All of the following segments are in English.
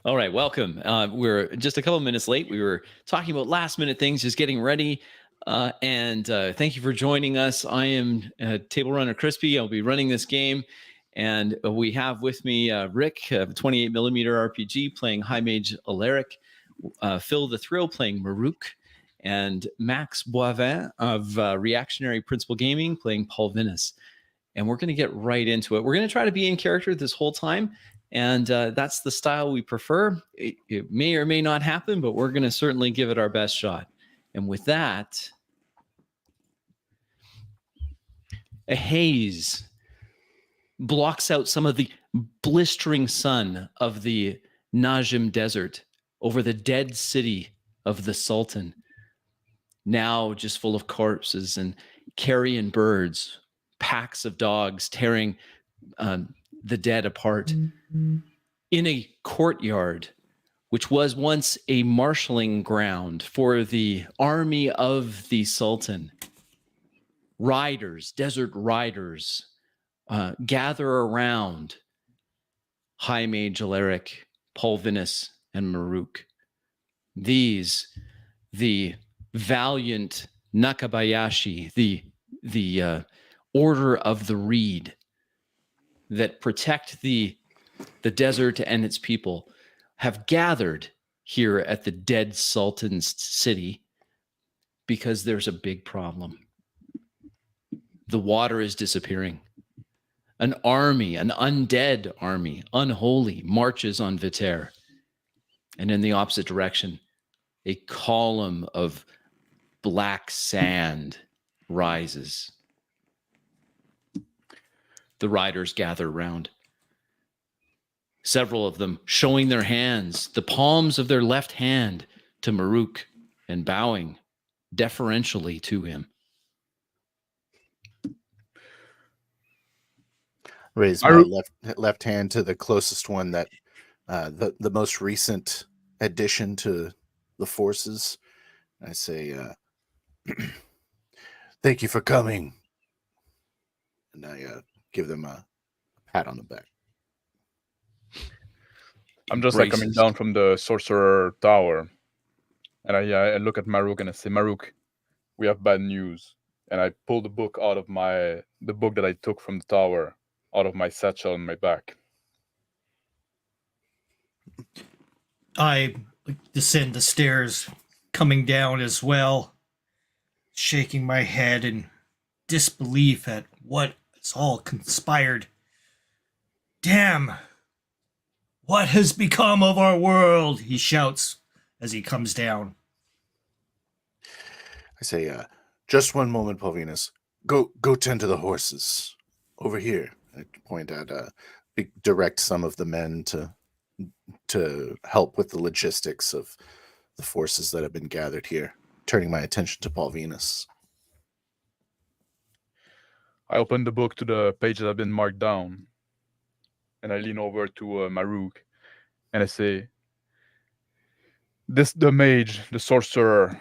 All right, welcome. We're just a couple minutes late. We were talking about last minute things, just getting ready. And thank you for joining us. I am Table Runner Crispy. I'll be running this game. And we have with me Rick of 28 millimeter RPG playing High Mage Alaric, Phil the Thrill playing Maruk, and Max Boivin of Reactionary Principle Gaming playing Paul Vinus. And we're going to get right into it. We're going to try to be in character this whole time. And that's the style we prefer. It may or may not happen, but we're going to certainly give it our best shot. And with that, a haze blocks out some of the blistering sun of the Najim Desert over the dead city of the Sultan, now just full of corpses and carrion birds, packs of dogs tearing the dead apart. Mm-hmm. In a courtyard, which was once a marshalling ground for the army of the Sultan, riders, desert riders, gather around High Mage Alaric, Paul Vinus, and Maruk. These, the valiant Nakabayashi, the Order of the Reed, that protect the desert and its people, have gathered here at the dead Sultan's city because there's a big problem. The water is disappearing. An army, an undead army, unholy, marches on Viter. And in the opposite direction, a column of black sand rises. The riders gather around. Several of them showing their hands, the palms of their left hand, to Maruk and bowing deferentially to him. Raise my left hand to the closest one, that the most recent addition to the forces. I say, thank you for coming. And I give them a pat on the back. I'm just like coming down from the Sorcerer Tower. And I look at Maruk and I say, Maruk, we have bad news. And I pull the book out of the book that I took from the tower, out of my satchel on my back. I descend the stairs, coming down as well, shaking my head in disbelief at what has all conspired. Damn! What has become of our world? He shouts as he comes down. I say, just one moment, Paul Venus. Go tend to the horses. Over here. I point at, direct some of the men to help with the logistics of the forces that have been gathered here, turning my attention to Paul Venus. I open the book to the pages that have been marked down, and I lean over to Maruk, and I say, the mage, the sorcerer,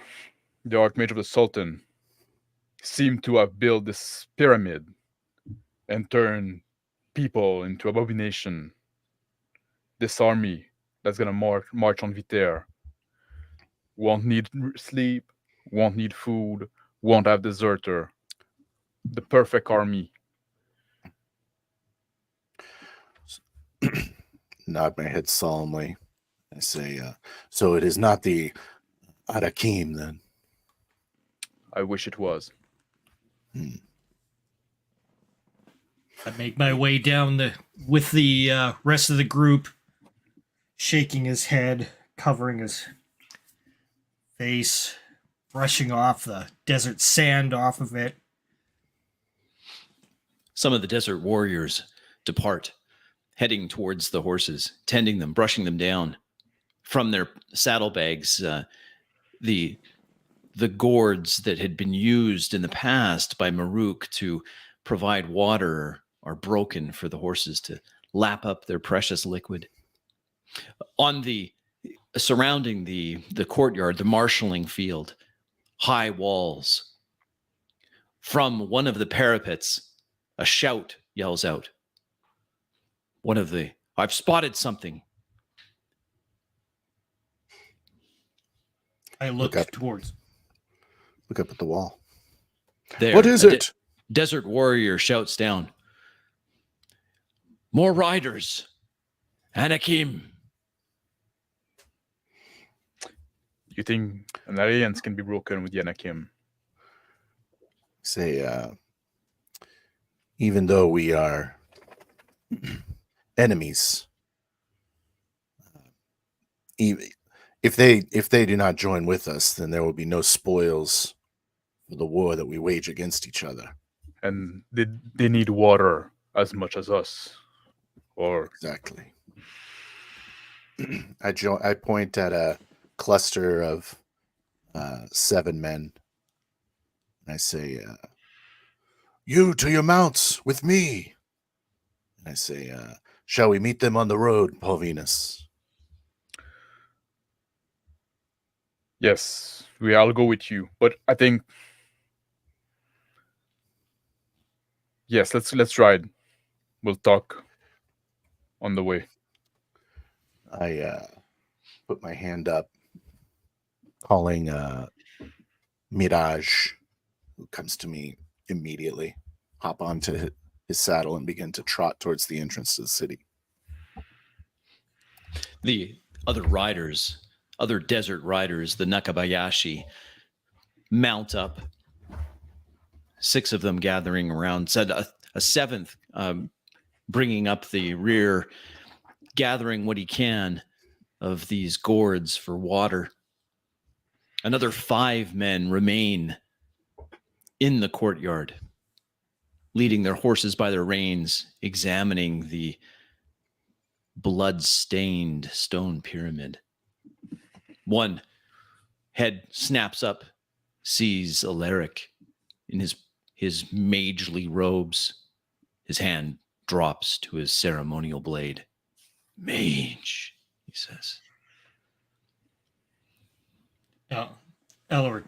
the archmage of the Sultan, seem to have built this pyramid and turned people into abomination. This army that's going to march on Viter won't need sleep, won't need food, won't have deserter. The perfect army. Nod my head solemnly. I say, so it is not the Arakim, then? I wish it was. I make my way down with the rest of the group, shaking his head, covering his face, brushing off the desert sand off of it. Some of the desert warriors depart, heading towards the horses, tending them, brushing them down. From their saddlebags, the gourds that had been used in the past by Maruk to provide water are broken for the horses to lap up their precious liquid. On the surrounding the courtyard, the marshalling field, high walls. From one of the parapets, a shout yells out. One of the I've spotted something. I look up. towards. Look up at the wall. There, What is a it? desert warrior shouts down. More riders. Anakim. You think an alliance can be broken with the Anakim? Say, even though we are enemies, if they do not join with us, then there will be no spoils for the war that we wage against each other. And they need water as much as us. Or Exactly. I point at a cluster of 7 men. And I say, you to your mounts with me. And I say, shall we meet them on the road, Paulvinus? yes, I'll go with you. But I think yes, let's ride. We'll talk on the way. I put my hand up, calling Mirage, who comes to me immediately, hop onto his saddle and begin to trot towards the entrance to the city. The other riders, other desert riders, the Nakabayashi, mount up. 6 of them gathering around. Said a 7th bringing up the rear, gathering what he can of these gourds for water. Another 5 men remain in the courtyard, leading their horses by their reins, examining the blood-stained stone pyramid. One head snaps up, sees Alaric in his magely robes. His hand drops to his ceremonial blade. Mage, he says. Elric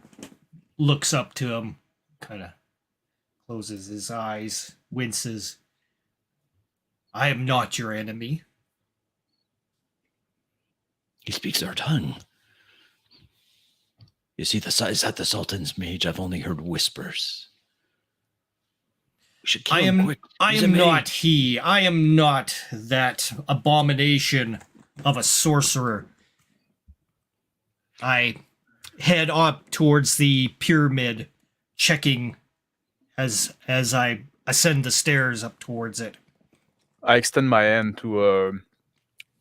looks up to him, kind of closes his eyes, winces. I am not your enemy. He speaks our tongue. Is he is that the Sultan's mage? I've only heard whispers. We should kill him quick. I am not he. I am not that abomination of a sorcerer. I head up towards the pyramid, checking as I ascend the stairs up towards it. I extend my hand to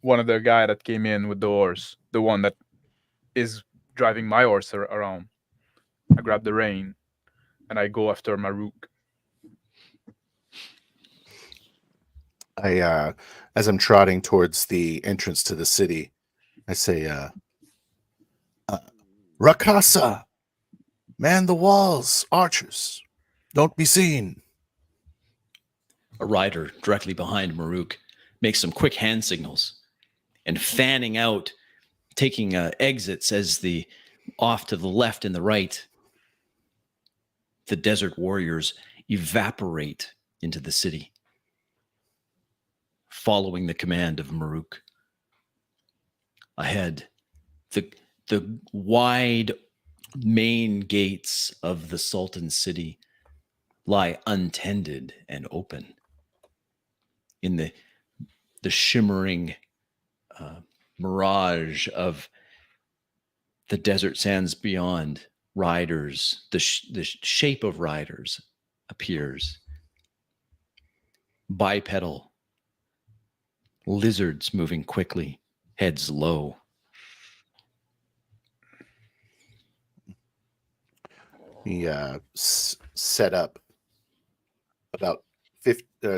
one of the guy that came in with the horse, the one that is driving my horse around. I grab the rein and I go after Maruk. As I'm trotting towards the entrance to the city, I say, Rakasa, man the walls, archers, don't be seen. A rider directly behind Maruk makes some quick hand signals and fanning out, taking exits as the off to the left and the right, the desert warriors evaporate into the city, following the command of Maruk. Ahead, the wide main gates of the Sultan's city lie untended and open. In the shimmering mirage of the desert sands beyond, riders, the shape of riders appears. Bipedal, lizards moving quickly, heads low. He set up about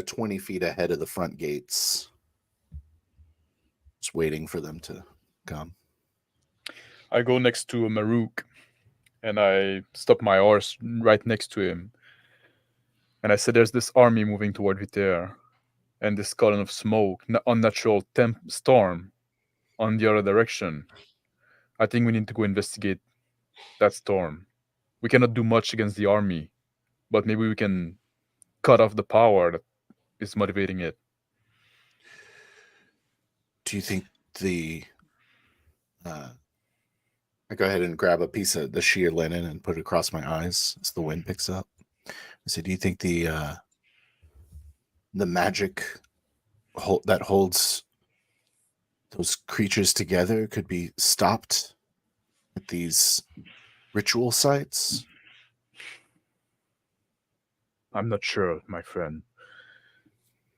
20 feet ahead of the front gates, just waiting for them to come. I go next to Maruk and I stop my horse right next to him. And I said, there's this army moving toward Viter and this column of smoke, unnatural storm on the other direction. I think we need to go investigate that storm. We cannot do much against the army, but maybe we can cut off the power that is motivating it. Do you think the I go ahead and grab a piece of the sheer linen and put it across my eyes as the wind picks up. I say, do you think the magic that holds those creatures together could be stopped at these ritual sites? I'm not sure, my friend.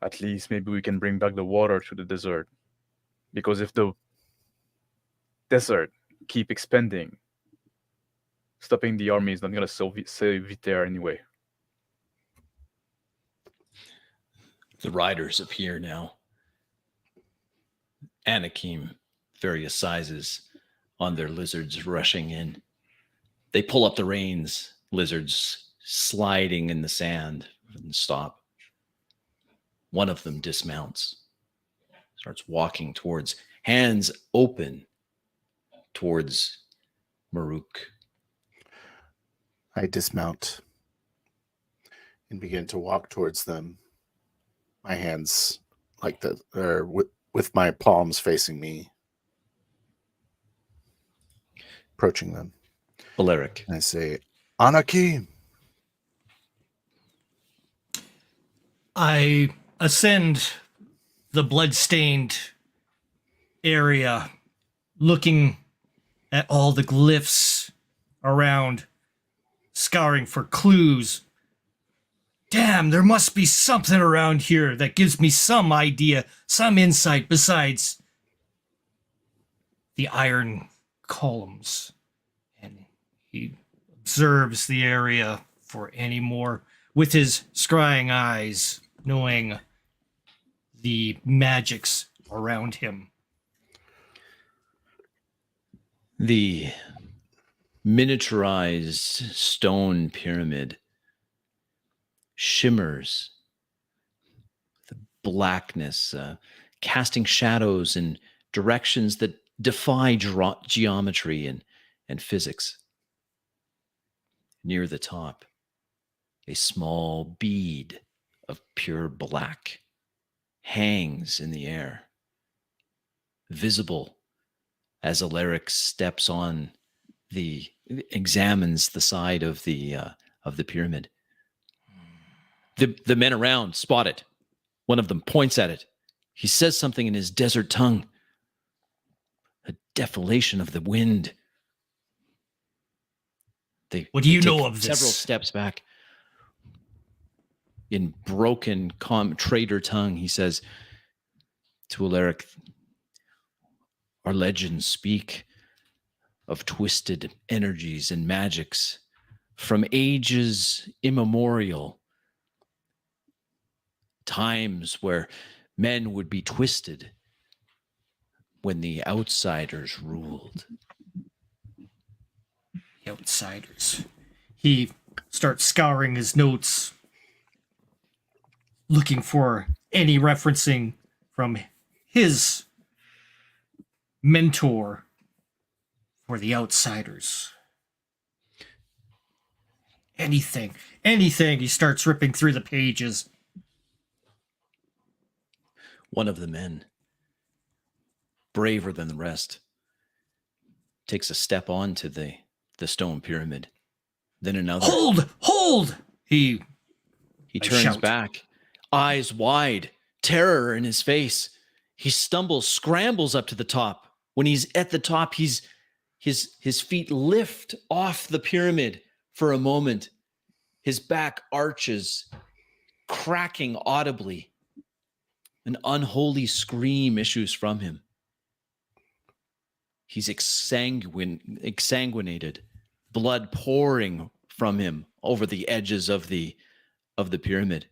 At least maybe we can bring back the water to the desert. Because if the desert keep expanding, stopping the army is not going to save it there anyway. The riders appear now. Anakim, various sizes, on their lizards rushing in. They pull up the reins, lizards sliding in the sand, and stop. One of them dismounts, starts walking towards, hands open towards Maruk. I dismount and begin to walk towards them. My hands with my palms facing me, approaching them. Alaric. And I say, Anarchy! I ascend the blood-stained area, looking at all the glyphs around, scouring for clues. Damn, there must be something around here that gives me some idea, some insight besides the iron columns. And he observes the area for any more with his scrying eyes, knowing the magics around him. The miniaturized stone pyramid shimmers, the blackness, casting shadows in directions that defy geometry and physics. Near the top, a small bead of pure black hangs in the air, visible as Alaric steps on examines the side of the pyramid. The men around spot it. One of them points at it. He says something in his desert tongue. A defilation of the wind. What do you know take of this? Several steps back. In broken trader tongue, he says to Alaric, our legends speak of twisted energies and magics from ages immemorial. Times where men would be twisted when the outsiders ruled. The outsiders. He starts scouring his notes, looking for any referencing from his mentor for the outsiders. Anything. He starts ripping through the pages. One of the men, braver than the rest, takes a step onto the stone pyramid. Then another. Hold! He turns shout. back, eyes wide, terror in his face. He stumbles, scrambles up to the top. When he's at the top, his feet lift off the pyramid for a moment. His back arches, cracking audibly. An unholy scream issues from him. He's exsanguinated, blood pouring from him over the edges of the pyramid.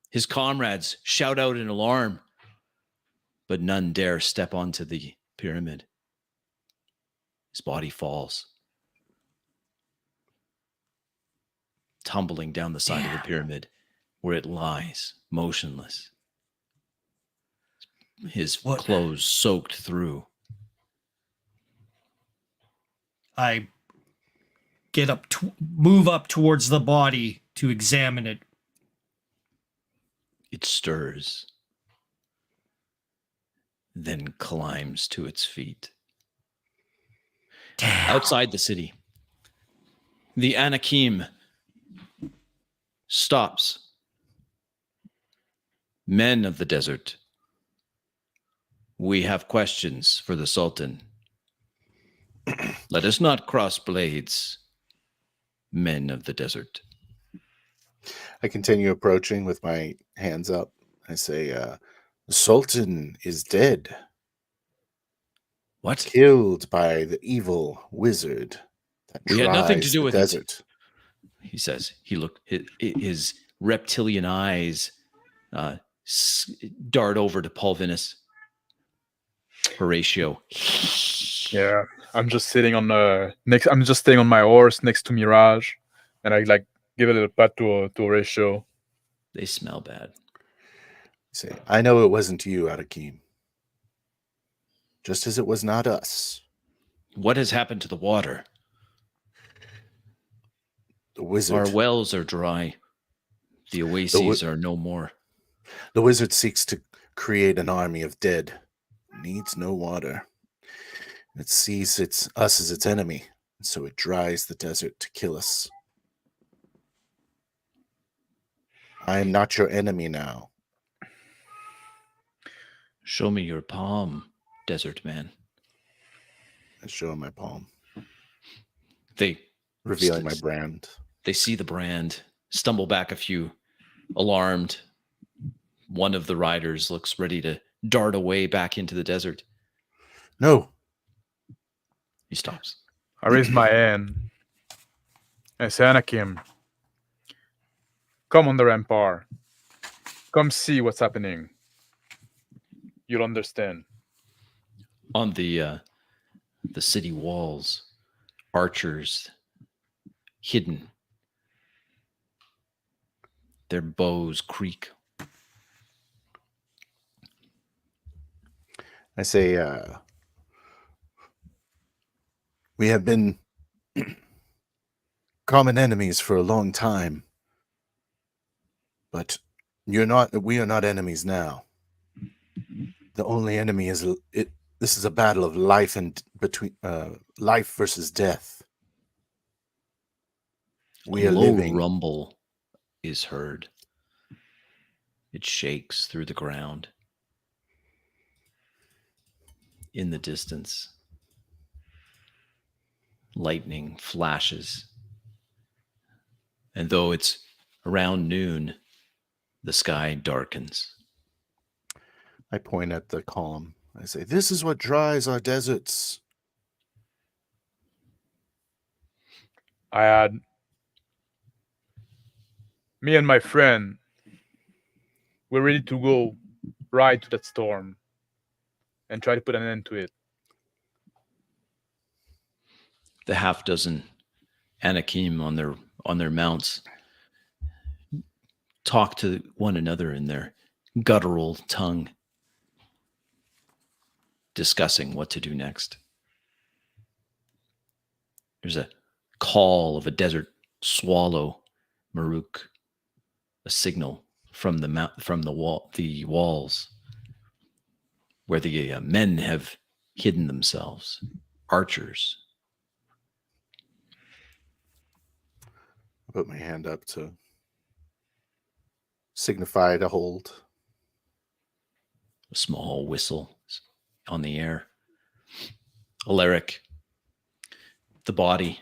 His comrades shout out in alarm, but none dare step onto the pyramid. His body falls, tumbling down the side of the pyramid, where it lies, motionless. His clothes soaked through. I move up towards the body to examine it. It stirs. then climbs to its feet. Damn. Outside the city, the Anakim stops. Men of the desert, we have questions for the Sultan. Let us not cross blades, men of the desert. I continue approaching with my hands up. I say, the Sultan is dead, What? killed by the evil wizard that We had nothing to tries do the with it. desert. He says. He looked. His reptilian eyes dart over to Paulvinus. Horatio. Yeah, I'm just sitting on I'm just staying on my horse next to Mirage, and I like give it a pat to Horatio. They smell bad. I say, I know it wasn't you, Arakim. Just as it was not us. What has happened to the water? The wizard. Our wells are dry. The oases are no more. The wizard seeks to create an army of dead. Needs no water. It sees us as its enemy, and so it dries the desert to kill us. I am not your enemy now. Show me your palm, desert man. I show him my palm, They revealing my brand. They see the brand, stumble back a few, alarmed. One of the riders looks ready to dart away back into the desert. No. He stops. I raise my hand. I say, Anakim, come on the rampart. Come see what's happening. You'll understand. On the city walls, archers hidden. Their bows creak. I say, we have been common enemies for a long time, but we are not enemies now. The only enemy is this is a battle of life and life versus death. We are low living. rumble is heard. It shakes through the ground. In the distance, lightning flashes. And though it's around noon, the sky darkens. I point at the column. I say, this is what dries our deserts. I had me and my friend, we're ready to go ride to that storm and try to put an end to it. The half dozen Anakim on their mounts talk to one another in their guttural tongue, discussing what to do next. There's a call of a desert swallow, Maruk, a signal from the walls where the men have hidden themselves, archers. I put my hand up to signify to hold. A small whistle on the air. Alaric, the body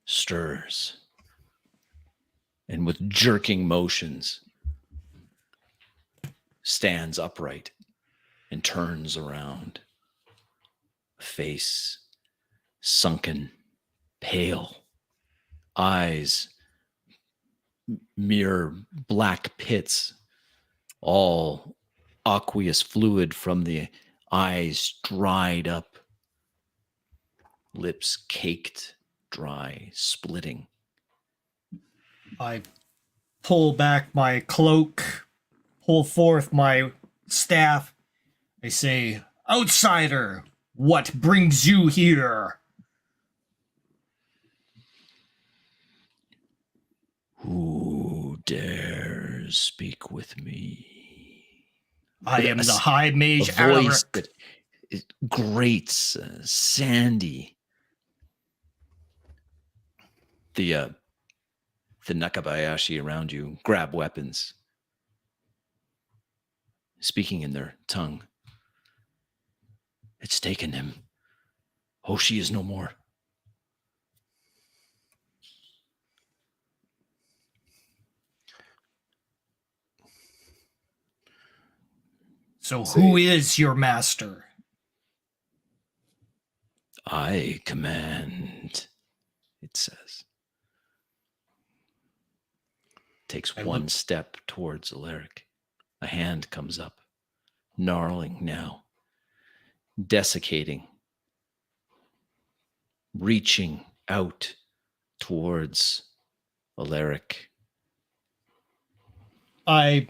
stirs, and with jerking motions stands upright and turns around. Face sunken, pale, eyes mere black pits, all aqueous fluid from the eyes dried up, lips caked, dry, splitting. I pull back my cloak, pull forth my staff. I say, outsider, what brings you here? Who dares speak with me? I am the High Mage a voice Alaric. that it grates, sandy. The Nakabayashi around you grab weapons, speaking in their tongue. It's taken him. Hoshi is no more. So who is your master? I command, it says. Takes one step towards Alaric. A hand comes up, gnarling now, desiccating, reaching out towards Alaric. I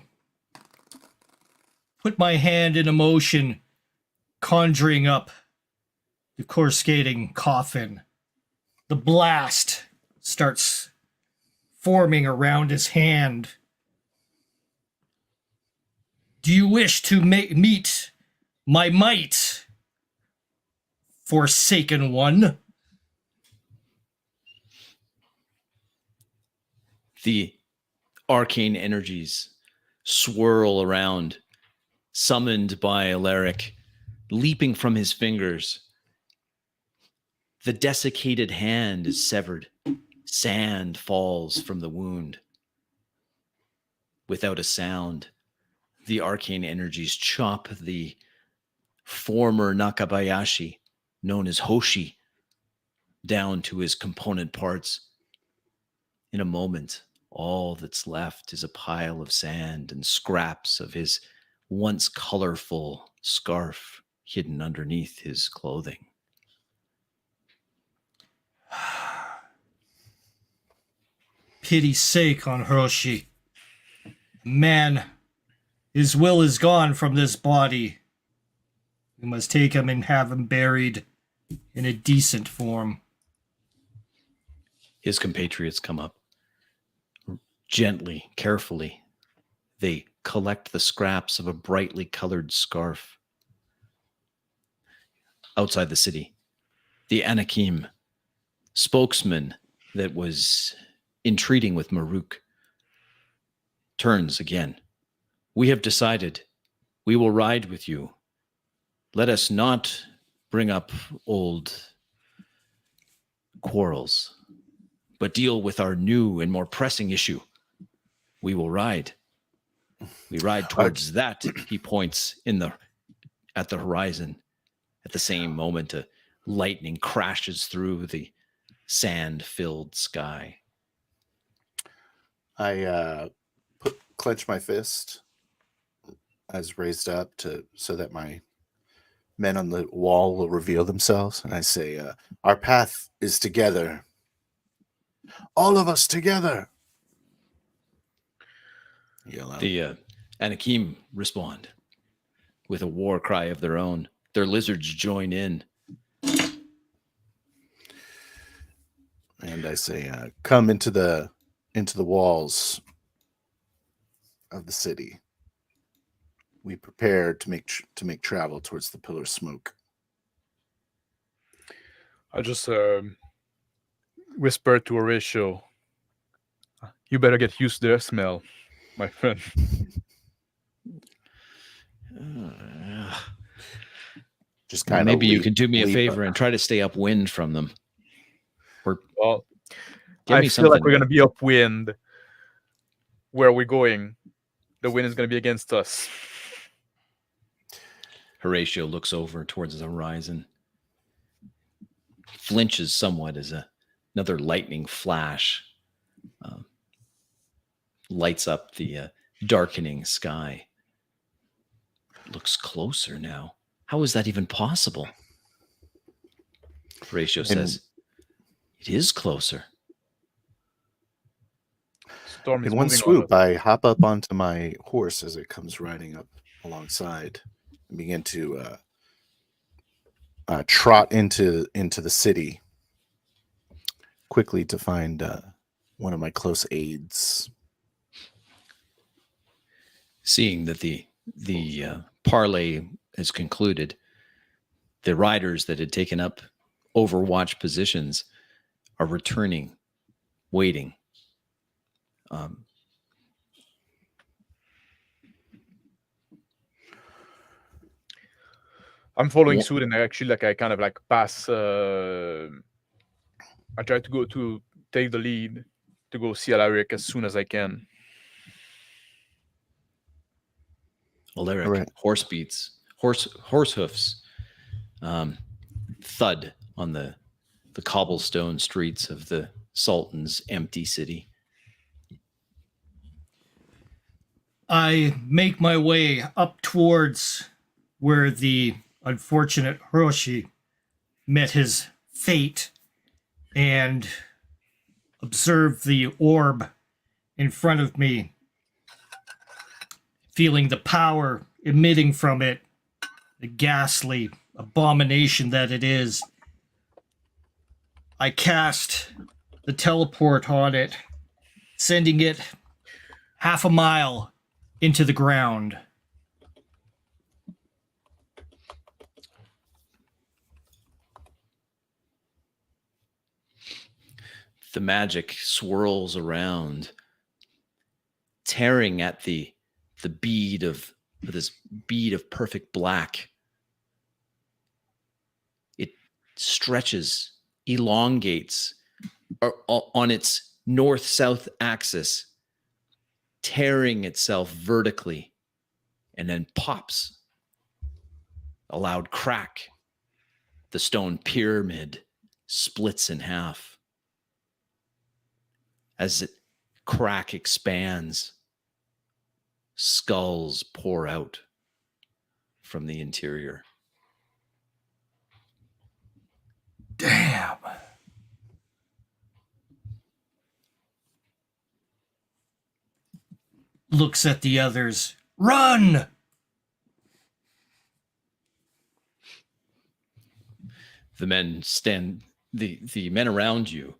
put my hand in a motion, conjuring up the coruscating coffin. The blast starts forming around his hand. Do you wish to meet my might, Forsaken One? The arcane energies swirl around, summoned by Alaric, leaping from his fingers. The desiccated hand is severed. Sand falls from the wound. Without a sound, the arcane energies chop the former Nakabayashi, known as Hoshi, down to his component parts. In a moment, all that's left is a pile of sand and scraps of his once colorful scarf hidden underneath his clothing. Pity's sake on Hiroshi. Man, his will is gone from this body. We must take him and have him buried in a decent form. His compatriots come up. Gently, carefully, they collect the scraps of a brightly colored scarf. Outside the city, the Anakim spokesman that was entreating with Maruk turns again. We have decided we will ride with you. Let us not bring up old quarrels, but deal with our new and more pressing issue. We will ride. We ride towards that. He points at the horizon. At the same moment, a lightning crashes through the sand-filled sky. I clench my fist as raised up so that my men on the wall will reveal themselves, and I say, "Our path is together. All of us together." Yell out. The Anakim respond with a war cry of their own. Their lizards join in. And I say, "Come into the walls of the city. We prepare to make travel towards the Pillar of Smoke." I just whispered to Horatio, "You better get used to their smell, my friend." Just kind of maybe you could do me a favor and try to stay upwind from them. Well, give I me feel like something. we're going to be upwind. Where are we going? The wind is going to be against us. Horatio looks over towards the horizon, flinches somewhat as another lightning flash lights up the darkening sky. Looks closer now. How is that even possible? Horatio says, "It is closer." Storm is In one moving swoop, on. I hop up onto my horse as it comes riding up alongside and begin to trot into the city quickly to find one of my close aides. Seeing that the parley is concluded, The riders that had taken up overwatch positions are returning, waiting. I'm following Wha- suit, and I kind of like pass. I try to go to take the lead to go see Alaric as soon as I can. Alaric, Alright. horse hoofs, thud on the cobblestone streets of the Sultan's empty city. I make my way up towards where the unfortunate Hiroshi met his fate and observe the orb in front of me, feeling the power emitting from it, the ghastly abomination that it is. I cast the teleport on it, sending it half a mile into the ground. The magic swirls around, tearing at the bead of this bead of perfect black. It stretches, elongates on its north-south axis, tearing itself vertically, and then pops. A loud crack. The stone pyramid splits in half. As it crack expands, skulls pour out from the interior. Damn. Looks at the others. Run! The men stand, the men around you,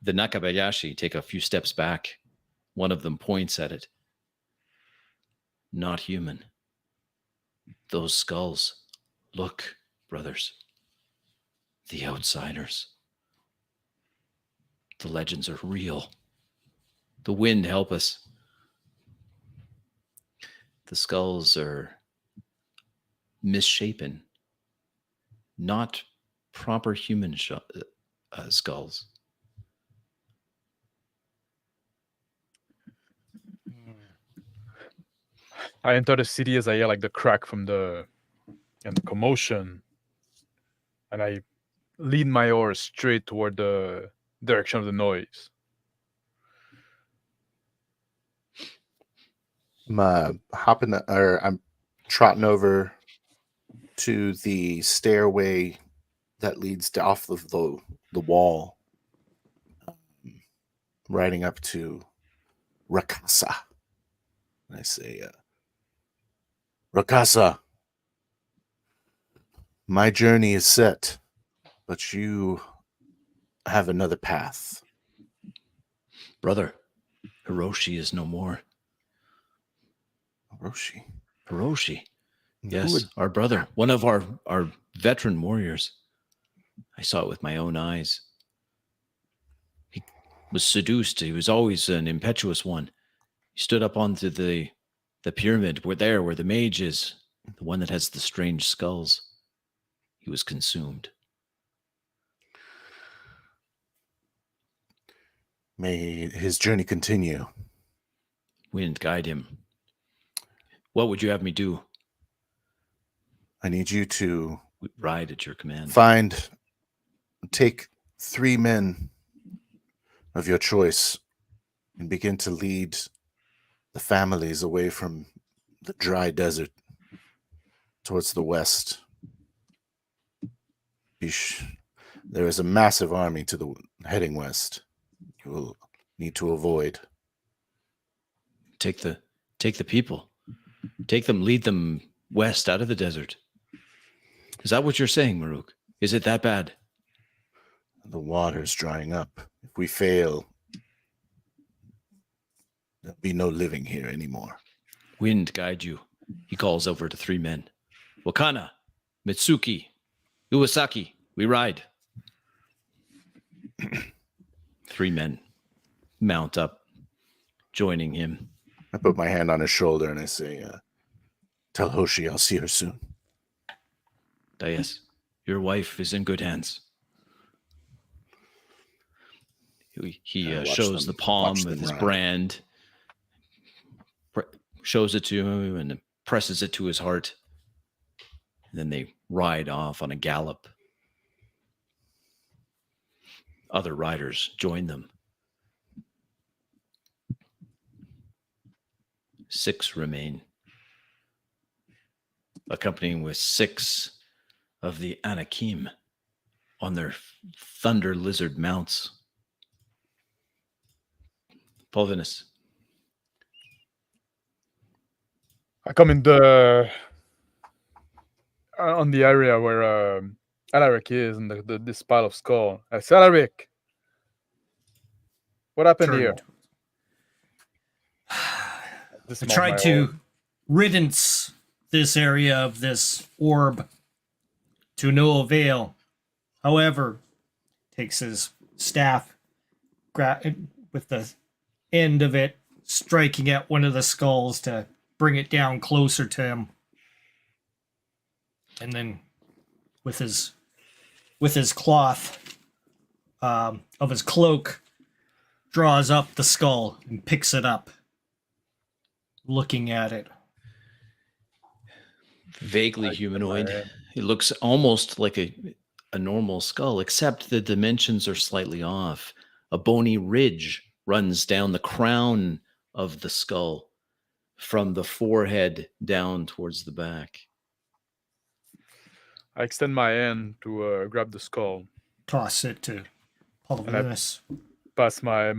the Nakabayashi, take a few steps back. One of them points at it. Not human. Those skulls. Look, brothers. The outsiders. The legends are real. The wind help us. The skulls are misshapen. Not proper human skulls. I enter the city as I hear like the crack from the commotion, and I lead my horse straight toward the direction of the noise. I'm I'm trotting over to the stairway that leads off of the wall, riding up to Rakasa. I say, Rakasa, my journey is set, but you have another path. Brother, Hiroshi is no more. Hiroshi. Yes, our brother, one of our veteran warriors. I saw it with my own eyes. He was seduced. He was always an impetuous one. He stood up onto the pyramid. We're there where the mage is, the one that has the strange skulls. He was consumed. May his journey continue. Wind guide him. What would you have me do? I need you to ride at your command. Take 3 men of your choice and begin to lead the families away from the dry desert towards the west. There is a massive army heading west. You will need to avoid. Take the people. Take them, lead them west out of the desert. Is that what you're saying, Maruk? Is it that bad? The water's drying up. If we fail, there'll be no living here anymore. Wind guide you. He calls over to 3 men. Wakana, Mitsuki, Iwasaki, we ride. 3 men mount up, joining him. I put my hand on his shoulder and I say, tell Hoshi I'll see her soon. Yes, your wife is in good hands. He I watch shows them- the palm watch with them his ride. brand, shows it to him, and presses it to his heart. And then they ride off on a gallop. Other riders join them. 6 remain, accompanying with 6 of the Anakim on their thunder lizard mounts. Polvinus. I come in the on the area where Alaric is and this pile of skull. I say, Alaric, what happened Turn here? into- I Dismount tried my to horse. riddance this area of this orb to no avail. However, takes his staff with the end of it, striking at one of the skulls to bring it down closer to him. And then with his cloth of his cloak, draws up the skull and picks it up, looking at it. Vaguely I get humanoid. my- It looks almost like a normal skull, except the dimensions are slightly off. A bony ridge runs down the crown of the skull from the forehead down towards the back. I extend my hand to grab the skull. Toss it to Polvinus. Pass my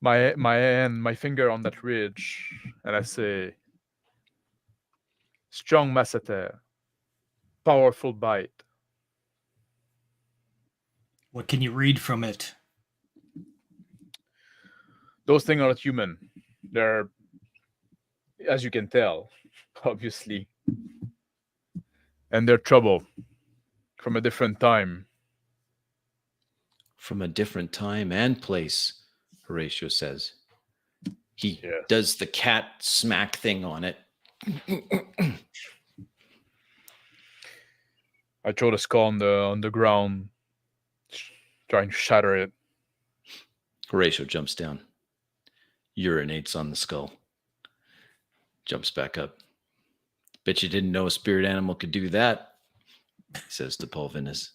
hand, my finger on that ridge, and I say, strong masseter, powerful bite. What can you read from it? Those things are not human. They're, as you can tell, obviously. And they're trouble from a different time. From a different time and place, Horatio says. He Yes. does the cat smack thing on it. I throw the skull on the ground, trying to shatter it. Horatio jumps down, urinates on the skull, jumps back up. Bet you didn't know a spirit animal could do that, he says to Polvinus.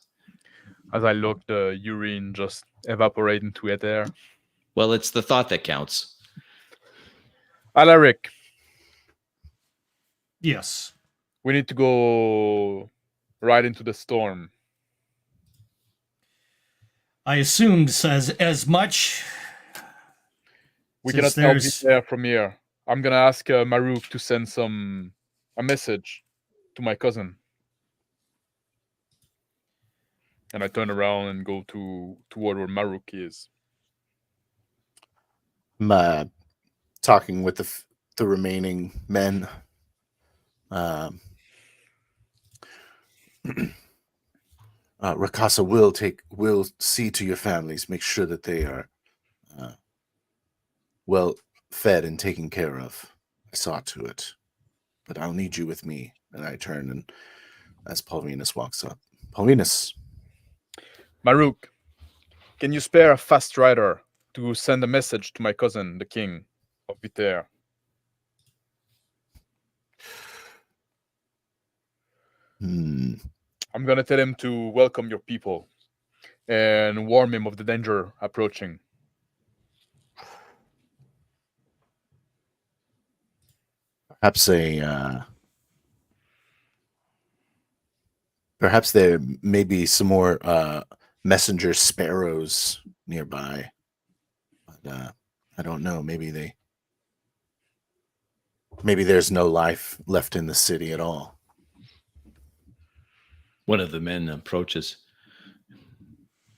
As I look, the urine just evaporate into air. Well, it's the thought that counts. Alaric, Yes. we need to go right into the storm. I assumed as much. We Since cannot help you there's- there from here. I'm gonna ask Maruk to send a message to my cousin. And I turn around and go toward where Maruk is. I'm talking with the remaining men. Rakasa will see to your families, make sure that they are well fed and taken care of. I saw to it, but I'll need you with me. And I turn and as Polvinus walks up, Polvinus, Maruk, can you spare a fast rider to send a message to my cousin, the king of Viter? I'm gonna tell him to welcome your people and warn him of the danger approaching. perhaps there may be some more messenger sparrows nearby. But I don't know. Maybe there's no life left in the city at all. One of the men approaches.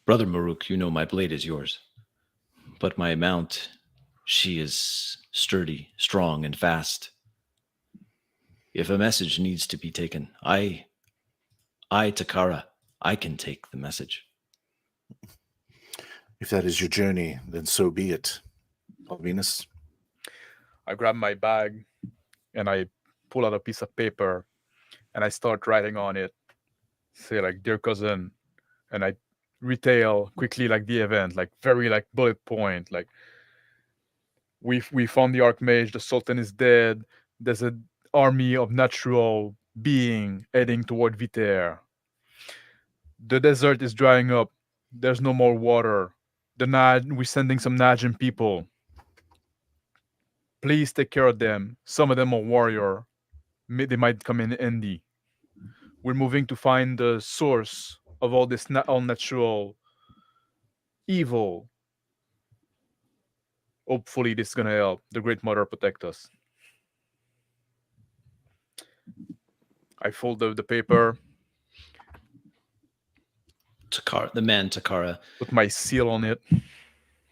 Brother Maruk, you know my blade is yours. But my mount, she is sturdy, strong, and fast. If a message needs to be taken, I, Takara, I can take the message. If that is your journey, then so be it. Venus. I grab my bag and I pull out a piece of paper and I start writing on it. Say like, dear cousin, and I retail quickly like the event, like very like bullet point, like we found the Archmage, the Sultan is dead, there's an army of natural being heading toward Viter. The desert is drying up, there's no more water. We're sending some Najim people. Please take care of them. Some of them are warrior. They might come in handy. We're moving to find the source of all this unnatural evil. Hopefully this is going to help the Great Mother protect us. I fold the paper. The man Takara Put my seal on it.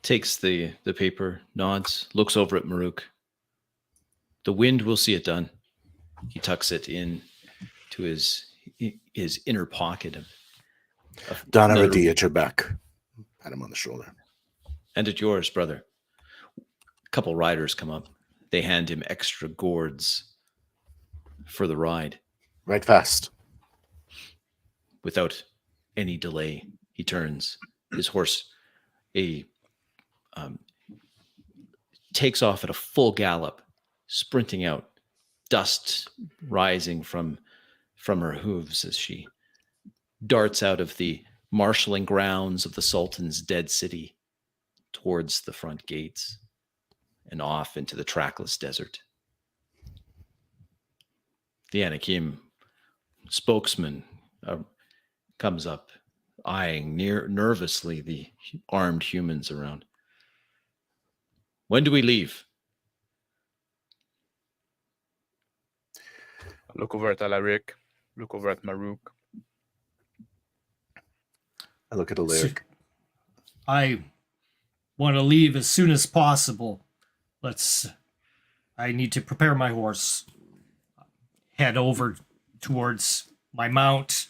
takes the paper, nods, looks over at Maruk. The wind will see it done. He tucks it in to his inner pocket of Donna another- Radi at your back. Pat him on the shoulder. And at yours, brother. A couple riders come up. They hand him extra gourds for the ride. Right fast. Without any delay, he turns. His horse takes off at a full gallop, sprinting out, dust rising from her hooves as she darts out of the marshalling grounds of the Sultan's dead city towards the front gates and off into the trackless desert. The Anakim spokesman comes up, eyeing nervously the armed humans around. When do we leave? Look over at Alaric. Look over at Maruk. I look at Alaric. I want to leave as soon as possible. I need to prepare my horse. Head over towards my mount.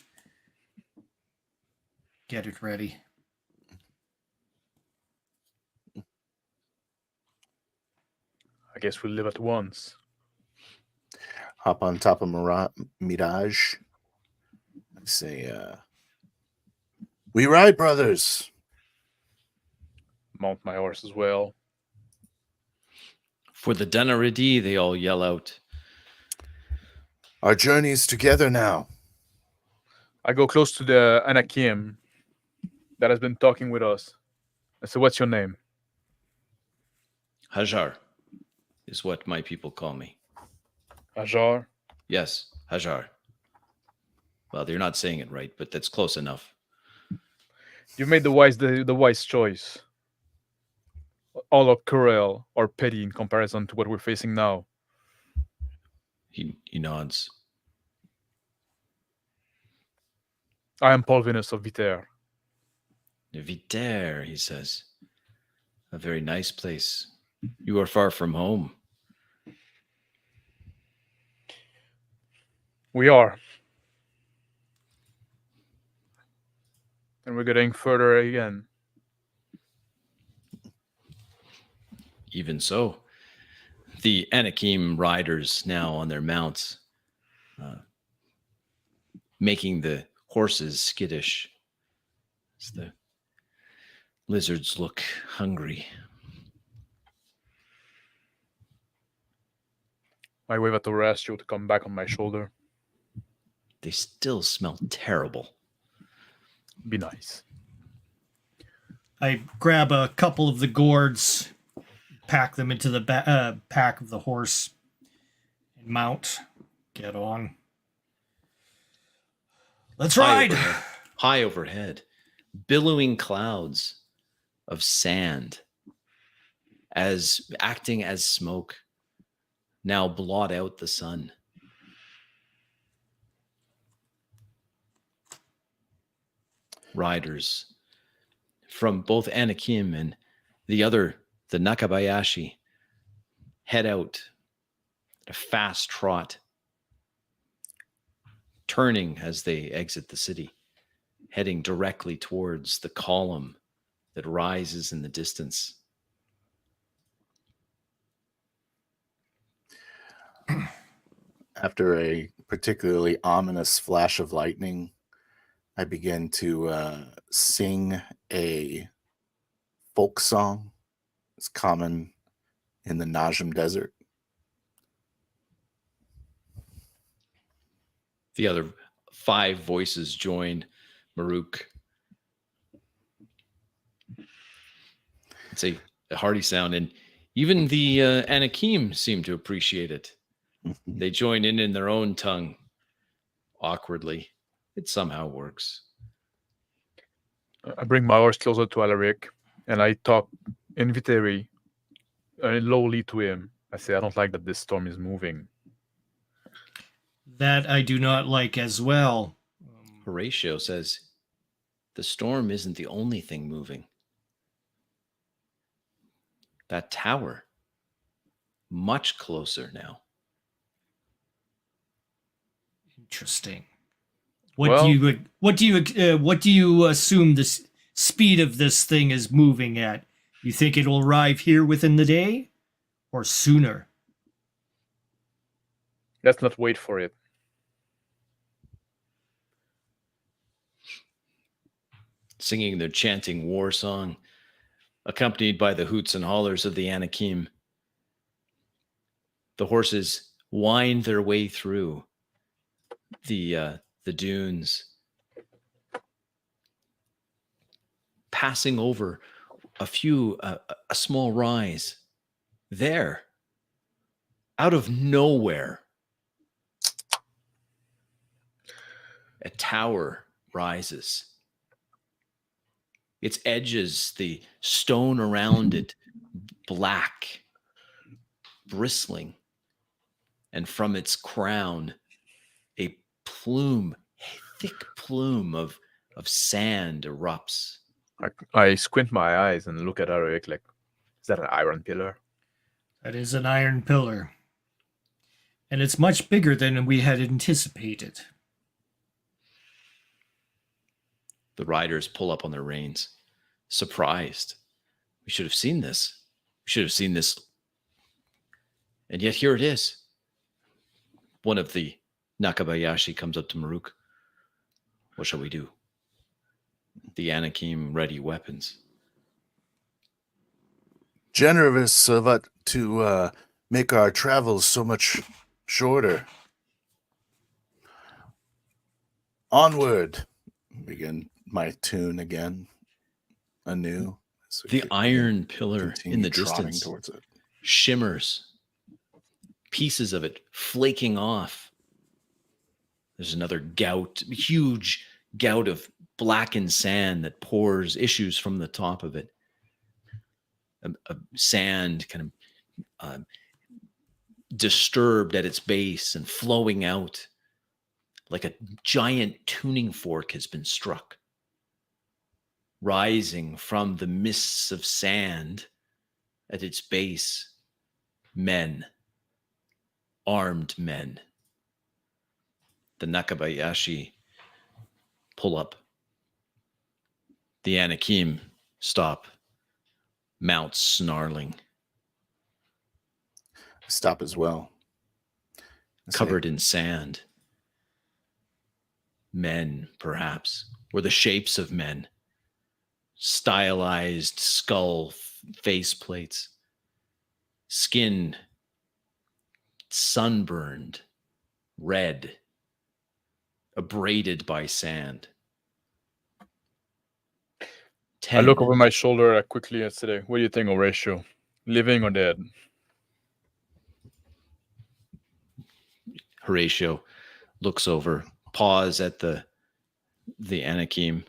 Get it ready. I guess we'll leave at once. Hop on top of Mirage. I say, we ride, brothers. Mount my horse as well. For the Denaridi, they all yell out. Our journey's together now. I go close to the Anakim that has been talking with us. I say, what's your name? Hajar is what my people call me. Ajar? Yes, Hajar. Well, they're not saying it right, but that's close enough. You made the wise choice. All of Kurel are petty in comparison to what we're facing now. He nods. I am Paul Venus of Viter. Viter, he says. A very nice place. You are far from home. We are. And we're getting further again. Even so, the Anakim riders now on their mounts, making the horses skittish as the lizards look hungry. I wave at Horatio to come back on my shoulder. They still smell terrible. Be nice. I grab a couple of the gourds, pack them into the pack of the horse, and mount. Get on. Let's ride! High overhead, billowing clouds of sand acting as smoke now blot out the sun. Riders from both Anakim and the Nakabayashi, head out at a fast trot turning as they exit the city, heading directly towards the column that rises in the distance. After a particularly ominous flash of lightning, I begin to sing a folk song. It's common in the Najim Desert. The other 5 voices join Maruk. It's a hearty sound, and even the Anakim seem to appreciate it. They join in their own tongue, awkwardly. It somehow works. I bring my horse closer to Alaric, and I talk in Viteri, lowly to him. I say, I don't like that this storm is moving. That I do not like as well. Horatio says, the storm isn't the only thing moving. That tower, much closer now. Interesting. What Well- do you assume the speed of this thing is moving at? You think it'll arrive here within the day, or sooner? Let's not wait for it. Singing their chanting war song, accompanied by the hoots and hollers of the Anakim. The horses wind their way through the dunes, passing over a small rise. There, out of nowhere, a tower rises. Its edges, the stone around it, black, bristling. And from its crown, a thick plume of sand erupts. I squint my eyes and look at Alaric like, is that an iron pillar? That is an iron pillar. And it's much bigger than we had anticipated. The riders pull up on their reins, surprised. We should have seen this. We should have seen this. And yet here it is. One of the Nakabayashi comes up to Maruk. What shall we do? The Anakim ready weapons. Generous of it to make our travels so much shorter. Onward. Begin my tune again, anew. as we The could iron pillar in continue the trotting distance towards it. shimmers, pieces of it flaking off. There's another huge gout of blackened sand that issues from the top of it. A sand kind of disturbed at its base and flowing out like a giant tuning fork has been struck. Rising from the mists of sand at its base, men, armed men. The Nakabayashi pull up. The Anakim stop, mounts snarling, Stop as well. I say, covered in sand. Men, perhaps, or the shapes of men. Stylized skull face plates. Skin sunburned, red, abraded by sand. I look over my shoulder quickly and say, what do you think, Horatio? Living or dead? Horatio looks over, paws at the Anakim.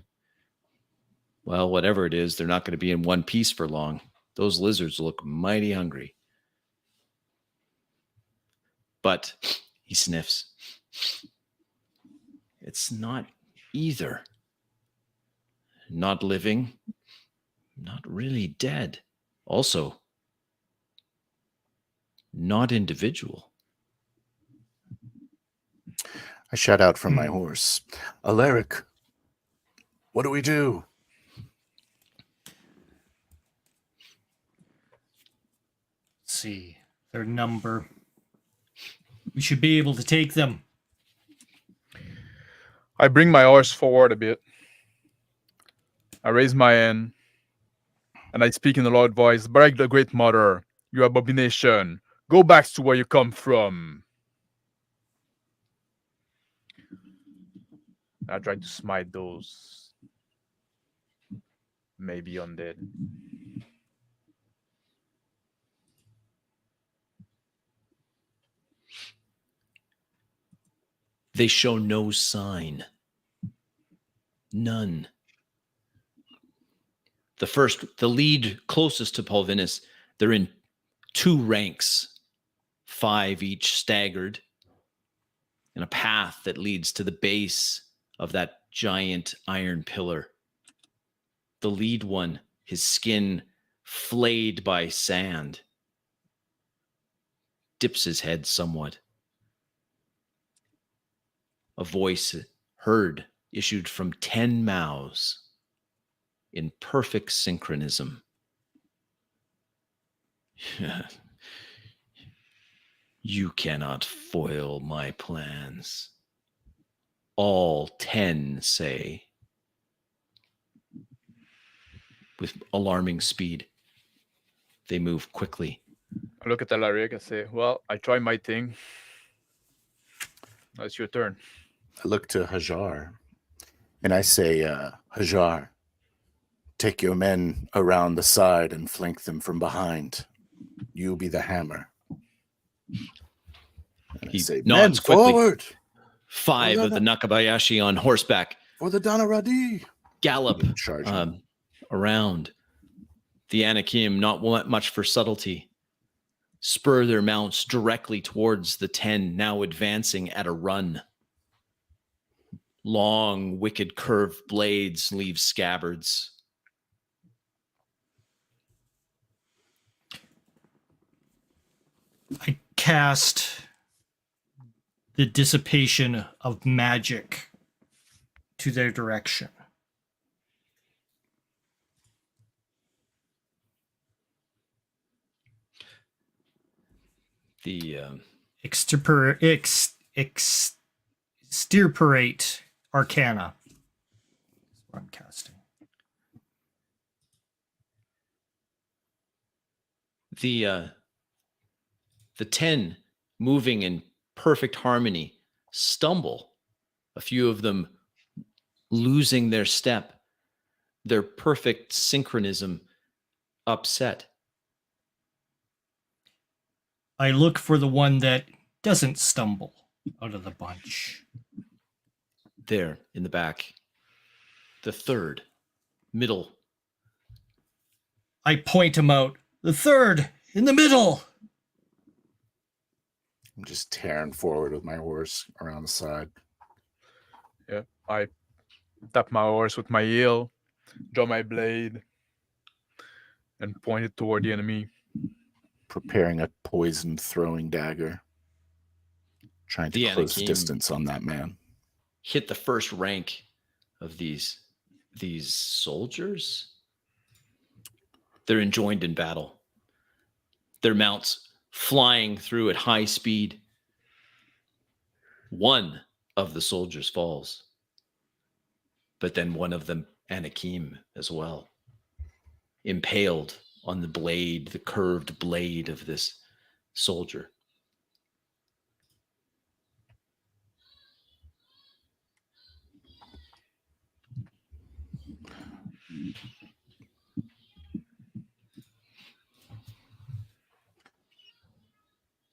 Well, whatever it is, they're not going to be in one piece for long. Those lizards look mighty hungry. But he sniffs. It's not either. Not living, not really dead. Also, not individual. I shout out from my horse, Alaric, what do we do? Let's see their number. We should be able to take them. I bring my horse forward a bit. I raise my hand, and I speak in a loud voice. Brag the Great Mother, you abomination. Go back to where you come from. I try to smite those maybe undead. They show no sign. None. The lead closest to Pulvinus, they're in 2 ranks, 5 each staggered, in a path that leads to the base of that giant iron pillar. The lead one, his skin flayed by sand, dips his head somewhat. A voice heard issued from 10 mouths in perfect synchronism. You cannot foil my plans. All 10 say, with alarming speed. They move quickly. I look at Alaric and say, well, I try my thing. Now it's your turn. I look to Hajar, and I say, Hajar, take your men around the side and flank them from behind. You be the hammer. And He I say, nods men, quickly. forward! 5 of the Nakabayashi on horseback For the Danaradi! gallop Charging. around. The Anakim, not much for subtlety, spur their mounts directly towards the 10, now advancing at a run. Long, wicked curved blades leave scabbards. I cast the dissipation of magic to their direction. The Extirpate Arcana. That's what I'm casting. the 10 moving in perfect harmony stumble, a few of them losing their step, their perfect synchronism upset. I look for the one that doesn't stumble out of the bunch. There in the back, the 3rd, middle. I point him out. The 3rd in the middle. I'm just tearing forward with my horse around the side. Yeah, I tap my horse with my heel, draw my blade, and point it toward the enemy. Preparing a poison throwing dagger. Trying to The close the Anakim distance on that man. hit the first rank of these soldiers. They're enjoined in battle. Their mounts flying through at high speed. One of the soldiers falls, but then one of them, Anakim, as well, impaled on the blade, the curved blade of this soldier.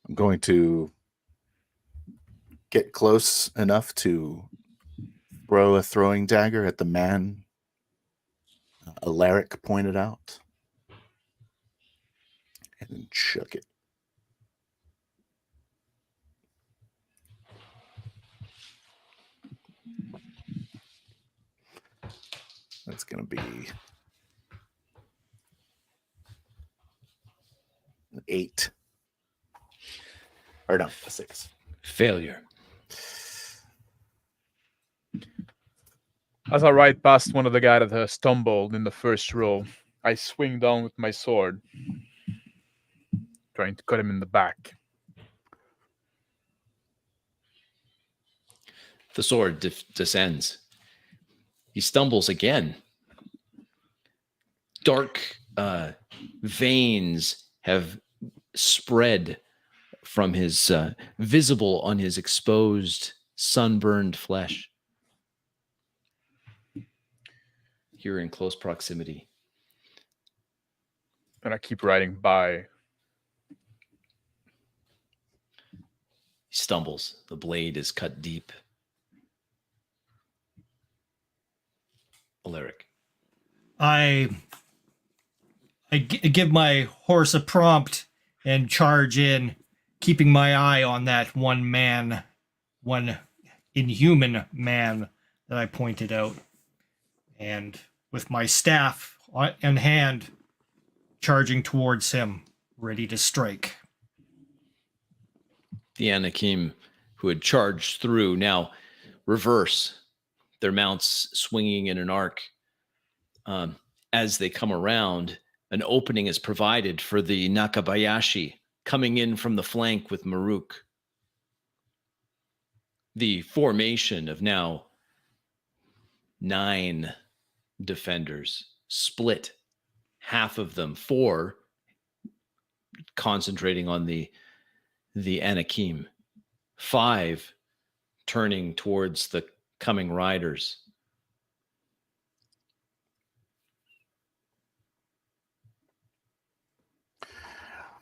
I'm going to get close enough to throw a throwing dagger at the man Alaric pointed out. And then chuck it. That's going to be an 8. Or no, a 6. Failure. As I ride past one of the guys that stumbled in the first row, I swing down with my sword, trying to cut him in the back. The sword descends. He stumbles again. Dark veins have spread from his visible on his exposed, sunburned flesh. Here in close proximity. And I keep riding by. He stumbles. The blade is cut deep. Alaric. I give my horse a prompt and charge in, keeping my eye on that one inhuman man that I pointed out. And with my staff in hand, charging towards him, ready to strike. The Anakim who had charged through now reverse, their mounts swinging in an arc. As they come around, an opening is provided for the Nakabayashi coming in from the flank with Maruk. The formation of now 9 defenders split, half of them 4 concentrating on the Anakim, 5 turning towards the coming riders.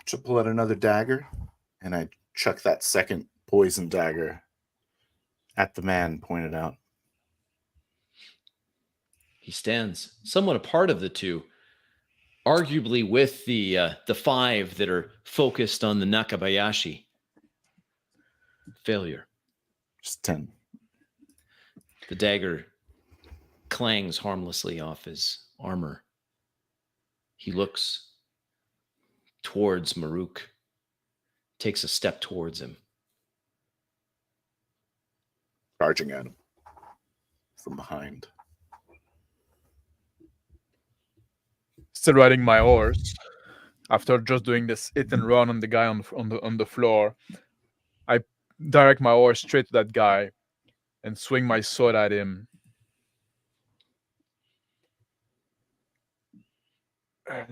To pull out another dagger, and I chuck that second poison dagger at the man pointed out. He stands somewhat apart of the two, arguably with the 5 that are focused on the Nakabayashi. Failure. Just 10. The dagger clangs harmlessly off his armor. He looks towards Maruk, takes a step towards him. Charging at him from behind. Still riding my horse. After just doing this hit and run on the guy on the floor, I direct my horse straight to that guy and swing my sword at him.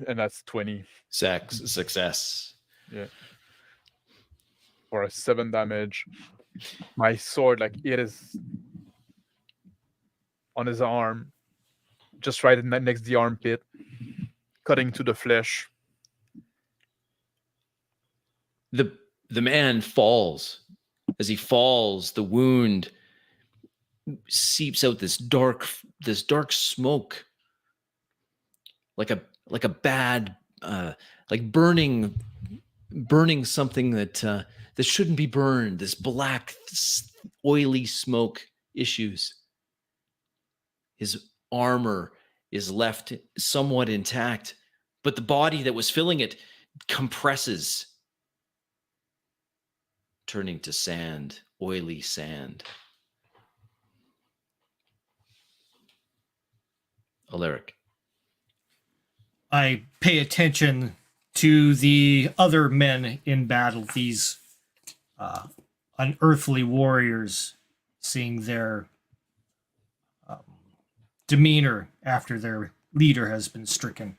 And that's 20. Success. Yeah. For a 7 damage. My sword, like, it is on his arm, just right next to the armpit, cutting to the flesh. The man falls. As he falls, the wound seeps out this dark smoke, like a bad, like burning something that shouldn't be burned. This black, oily smoke issues. His armor is left somewhat intact, but the body that was filling it compresses, turning to sand, oily sand. Alaric. I pay attention to the other men in battle, these unearthly warriors, seeing their demeanor after their leader has been stricken.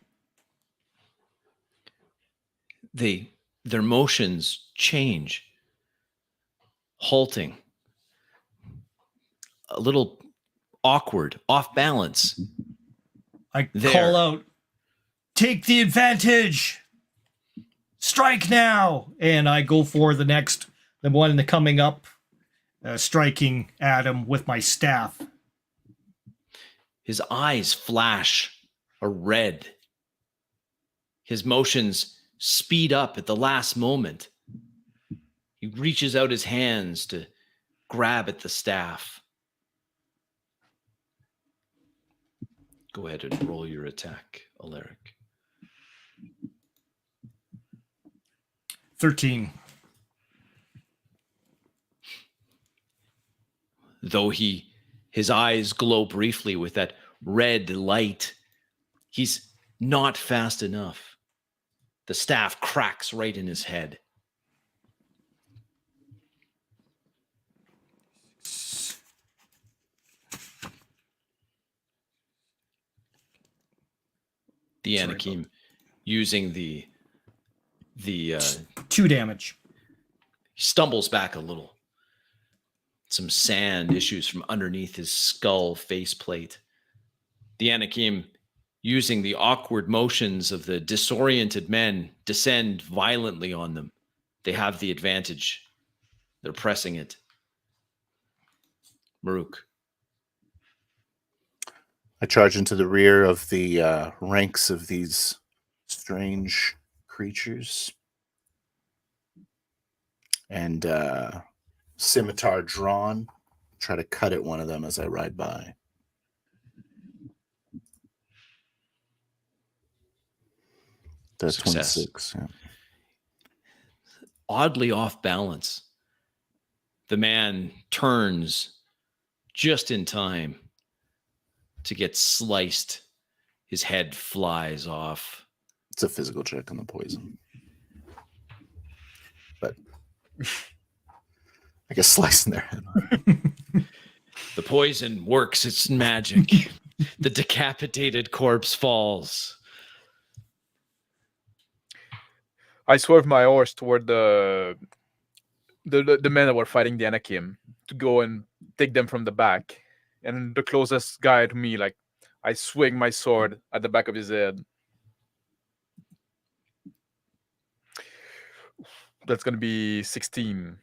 Their motions change, halting, a little awkward, off balance. I call out, "Take the advantage! Strike now!" And I go for the one coming up, striking at him with my staff. His eyes flash a red. His motions speed up at the last moment. He reaches out his hands to grab at the staff. Go ahead and roll your attack, Alaric. 13. Though he His eyes glow briefly with that red light. He's not fast enough. The staff cracks right in his head. The Sorry, Anakim using the 2 damage. he stumbles back a little. Some sand issues from underneath his skull faceplate. The Anakim, using the awkward motions of the disoriented men, descend violently on them. They have the advantage. They're pressing it. Maruk. I charge into the rear of the ranks of these strange creatures. And scimitar drawn, try to cut at one of them as I ride by. That's Success. 26. Yeah. Oddly off balance. The man turns just in time to get sliced. His head flies off. It's a physical check on the poison. But I guess slicing their head. The poison works its magic. The decapitated corpse falls. I swerve my horse toward the men that were fighting the Anakim to go and take them from the back. And the closest guy to me, like, I swing my sword at the back of his head. That's going to be 16.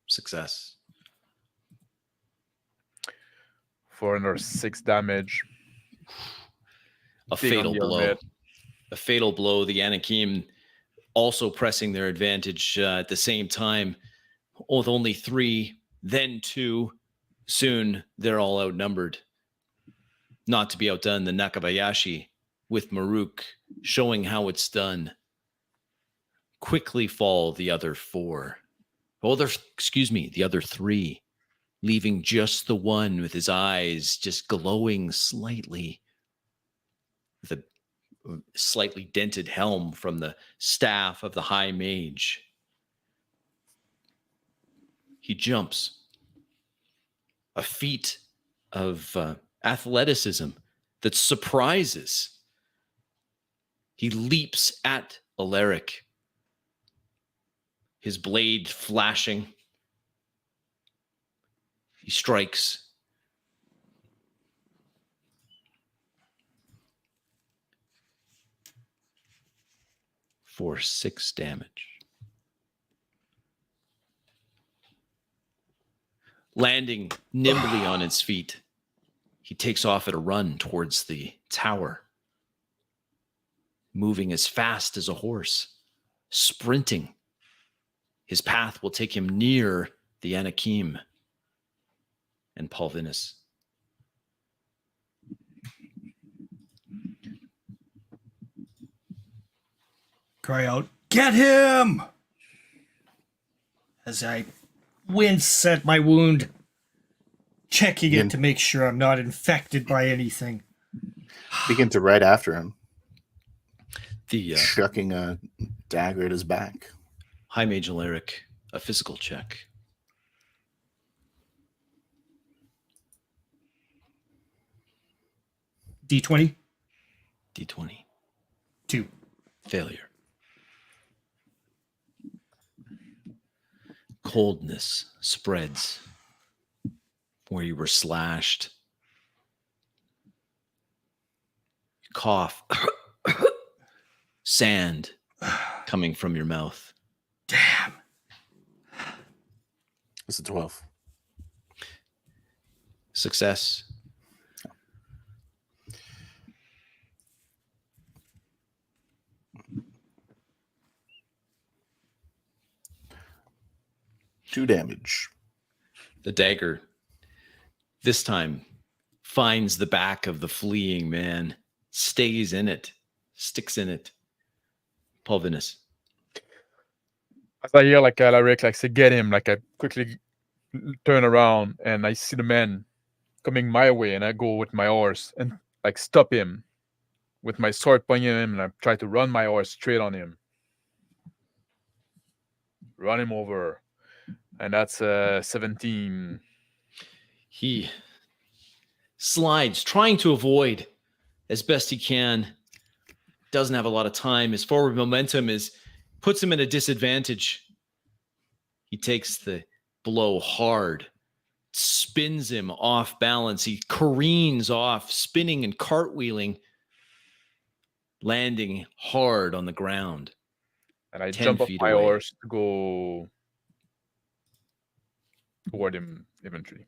Success. For another 6 damage. A Big on fatal the blow. helmet. A fatal blow. The Anakim also pressing their advantage at the same time. With only 3, then 2. Soon they're all outnumbered. Not to be outdone, the Nakabayashi with Maruk showing how it's done. Quickly fall the other 4. The other 3. Leaving just the one with his eyes just glowing slightly. The slightly dented helm from the staff of the High Mage. He jumps. A feat of athleticism that surprises. He leaps at Alaric. His blade flashing. He strikes. For 6 damage. Landing nimbly on its feet, he takes off at a run towards the tower. Moving as fast as a horse. Sprinting. His path will take him near the Anakim and Paulvinus. Cry out, "Get him!" As I wince at my wound, checking it to make sure I'm not infected by anything. Begin to ride after him, The chucking a dagger at his back. High Mage Alaric, a physical check. D20? D20. 2. Failure. Coldness spreads where you were slashed. Cough. Sand coming from your mouth. Damn. It's a 12. Success. Two damage. The dagger, this time, finds the back of the fleeing man, stays in it, sticks in it. Paulvinus. As I hear like Alaric like say get him, like I quickly turn around and I see the man coming my way, and I go with my horse and like stop him with my sword pointing at him, and I try to run my horse straight on him. Run him over. And that's 17. He slides, trying to avoid as best he can. Doesn't have a lot of time. His forward momentum puts him at a disadvantage. He takes the blow hard, spins him off balance. He careens off, spinning and cartwheeling, landing hard on the ground. And I 10 jump off feet my away. horse to go toward him eventually.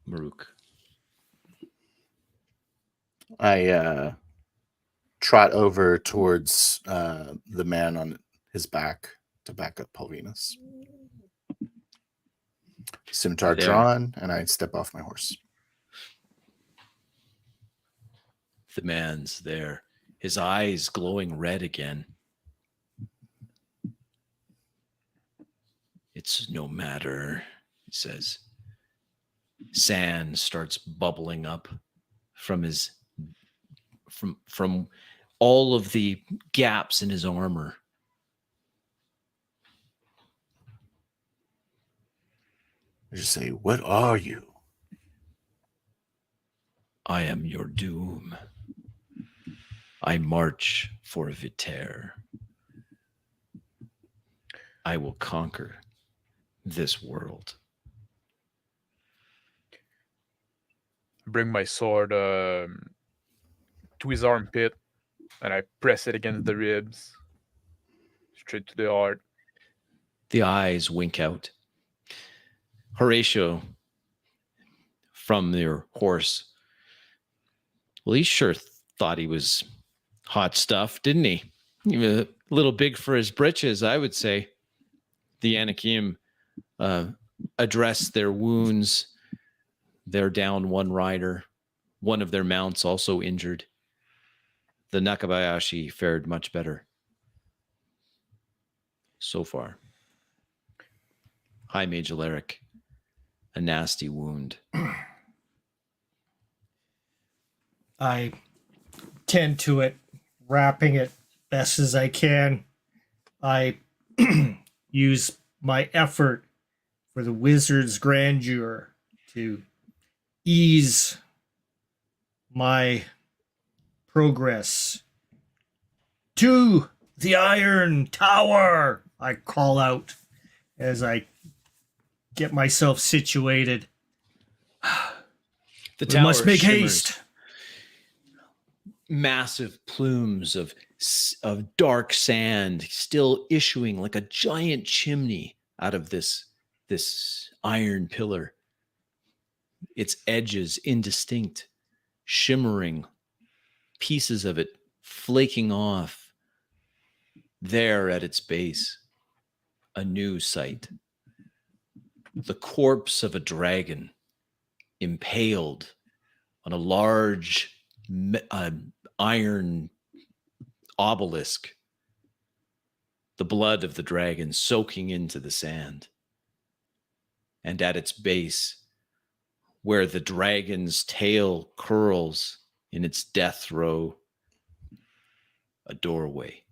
Maruk. I trot over towards the man on his back to back up Pulvinus. Scimitar There. drawn, and I step off my horse. The man's there, his eyes glowing red again. It's no matter, he says. Sand starts bubbling up from from all of the gaps in his armor. I just say, "What are you?" I am your doom. I march for Viter. I will conquer this world. Bring my sword to his armpit, and I press it against the ribs, straight to the heart. The eyes wink out. Horatio, from their horse. Well, he sure thought he was hot stuff, didn't he? He was a little big for his britches, I would say. The Anakim address their wounds. They're down one rider. One of their mounts also injured. The Nakabayashi fared much better so far. High Mage Alaric, a nasty wound. I tend to it, wrapping it best as I can. I use my effort for the wizard's grandeur to ease my progress. To the Iron Tower, I call out as I get myself situated. The We tower must make shimmers. haste. Massive plumes of dark sand still issuing like a giant chimney out of this iron pillar. Its edges indistinct, shimmering, pieces of it flaking off. There at its base, a new sight. The corpse of a dragon impaled on a large iron obelisk, the blood of the dragon soaking into the sand. And at its base, where the dragon's tail curls in its death throe, a doorway.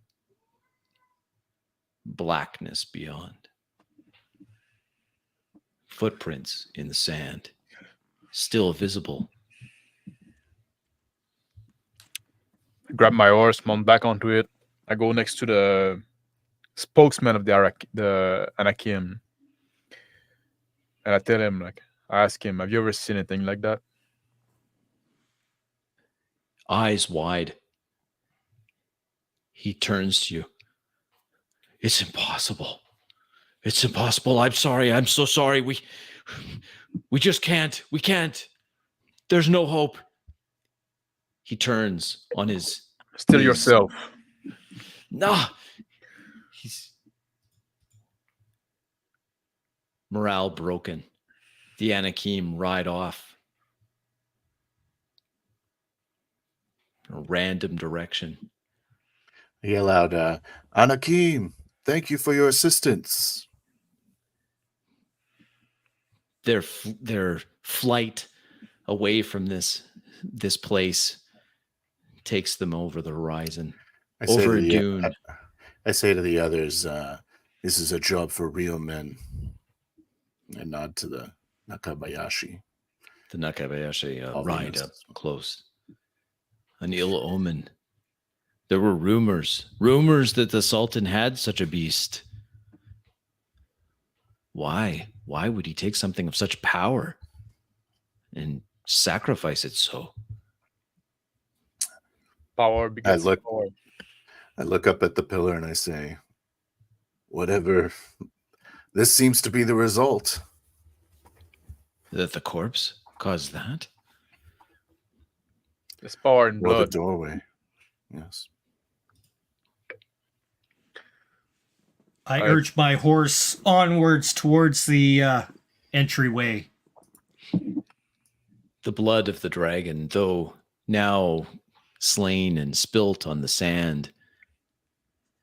Blackness beyond. Footprints in the sand, still visible. I grab my horse, mount back onto it. I go next to the spokesman of the Anakim, and I tell him, like, I ask him, "Have you ever seen anything like that?" Eyes wide. He turns to you. It's impossible. It's impossible. I'm sorry. I'm so sorry. We just can't. We can't. There's no hope. He turns on his Still knees. yourself. Nah. He's morale broken. The Anakim ride off. A random direction. I yell out, "Anakim, Thank you for your assistance. Their flight away from this place takes them over the horizon, over a dune. I say to the others, this is a job for real men. I nod to the Nakabayashi. The Nakabayashi All ride Venus. up close. An ill omen. There were rumors that the Sultan had such a beast. Why? Why would he take something of such power and sacrifice it so? Power begets look- power. I look up at the pillar and I say, whatever. This seems to be the result. That the corpse caused that? There's power in Or the blood. doorway. Yes. I I- urge my horse onwards towards the entryway. The blood of the dragon, though now slain and spilt on the sand,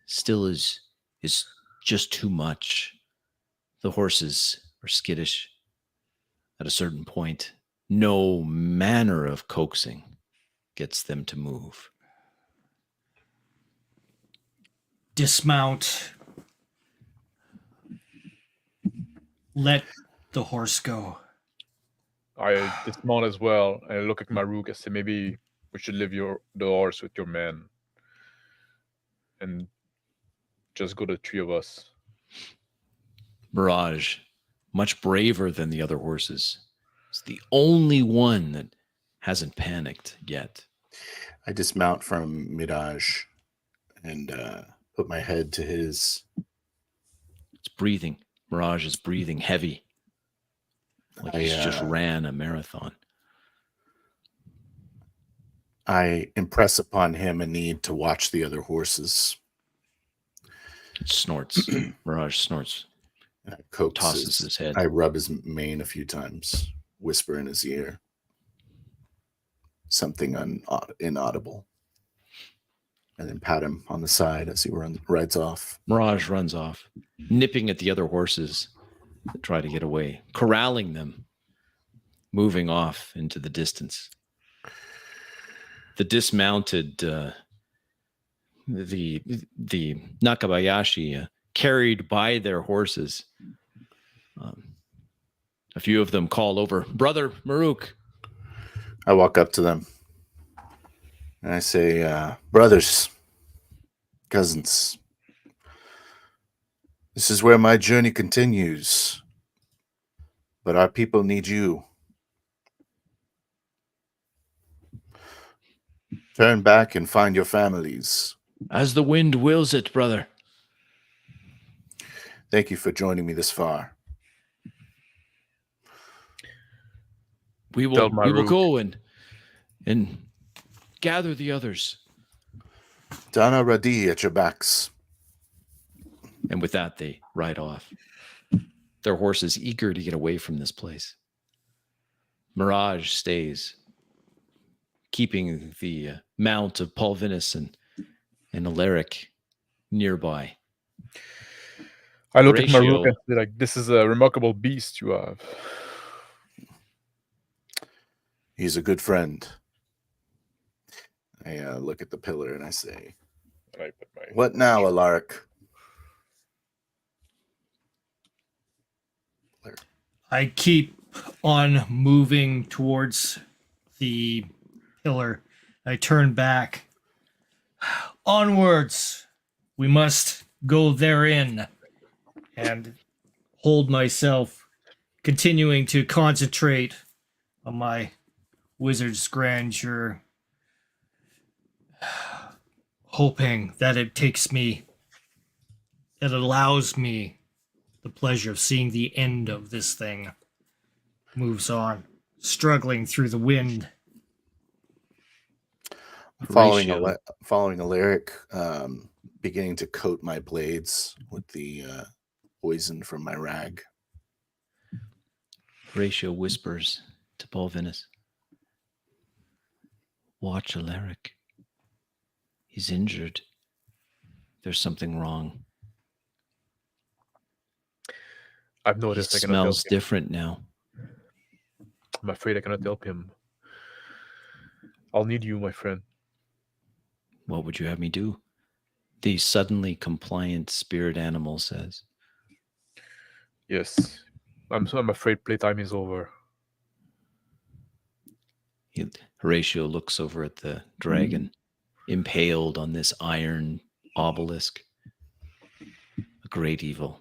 still is just too much. The horses are skittish. At a certain point, no manner of coaxing gets them to move. Dismount. Let the horse go. I dismount as well. I look at Maruk. I say, maybe we should leave the horse with your men, and just go the three of us. Mirage, much braver than the other horses, is the only one that hasn't panicked yet. I dismount from Mirage and put my head to his. It's breathing. Mirage is breathing heavy. Like he's just ran a marathon. I impress upon him a need to watch the other horses. It snorts. Mirage snorts. And I coax Tosses his head. I rub his mane a few times, whisper in his ear. Something inaudible. And then pat him on the side as he rides off. Mirage runs off, nipping at the other horses that try to get away, corralling them, moving off into the distance. The dismounted, the Nakabayashi carried by their horses. A few of them call over, Brother Maruk. I walk up to them and I say, brothers, cousins, this is where my journey continues, but our people need you. Turn back and find your families. As the wind wills it, brother. Thank you for joining me this far. We will go and gather the others. Dana Radi at your backs. And with that, they ride off. Their horses eager to get away from this place. Mirage stays, keeping the mount of Paul Vinus and Alaric nearby. I look at Horatio- Maruk and say, like, this is a remarkable beast you have. He's a good friend. I look at the pillar and I say, And I put my what now, Alaric? I keep on moving towards the pillar. I turn back. Onwards! We must go therein. And hold myself, continuing to concentrate on my wizard's grandeur, hoping that it allows me the pleasure of seeing the end of this thing. Moves on, struggling through the wind. Following Horatio- Alaric, beginning to coat my blades with the poison from my rag. Horatio whispers to Paul Vinus, watch Alaric. He's injured. There's something wrong. I've He noticed I cannot help smells him. different now. I'm afraid I cannot help him. I'll need you, my friend. What would you have me do? The suddenly compliant spirit animal says. Yes. I'm afraid playtime is over. Horatio looks over at the dragon, impaled on this iron obelisk. A great evil.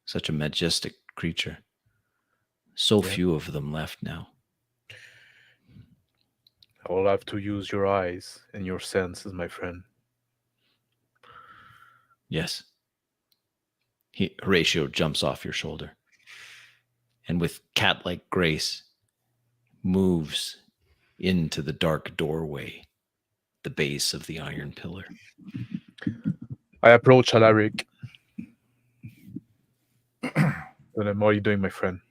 Such a majestic creature. So Yeah. few of them left now. I will have to use your eyes and your senses, my friend. Yes. Horatio jumps off your shoulder and with cat-like grace moves into the dark doorway, the base of the iron pillar. I approach Alaric. Then what are you doing, my friend?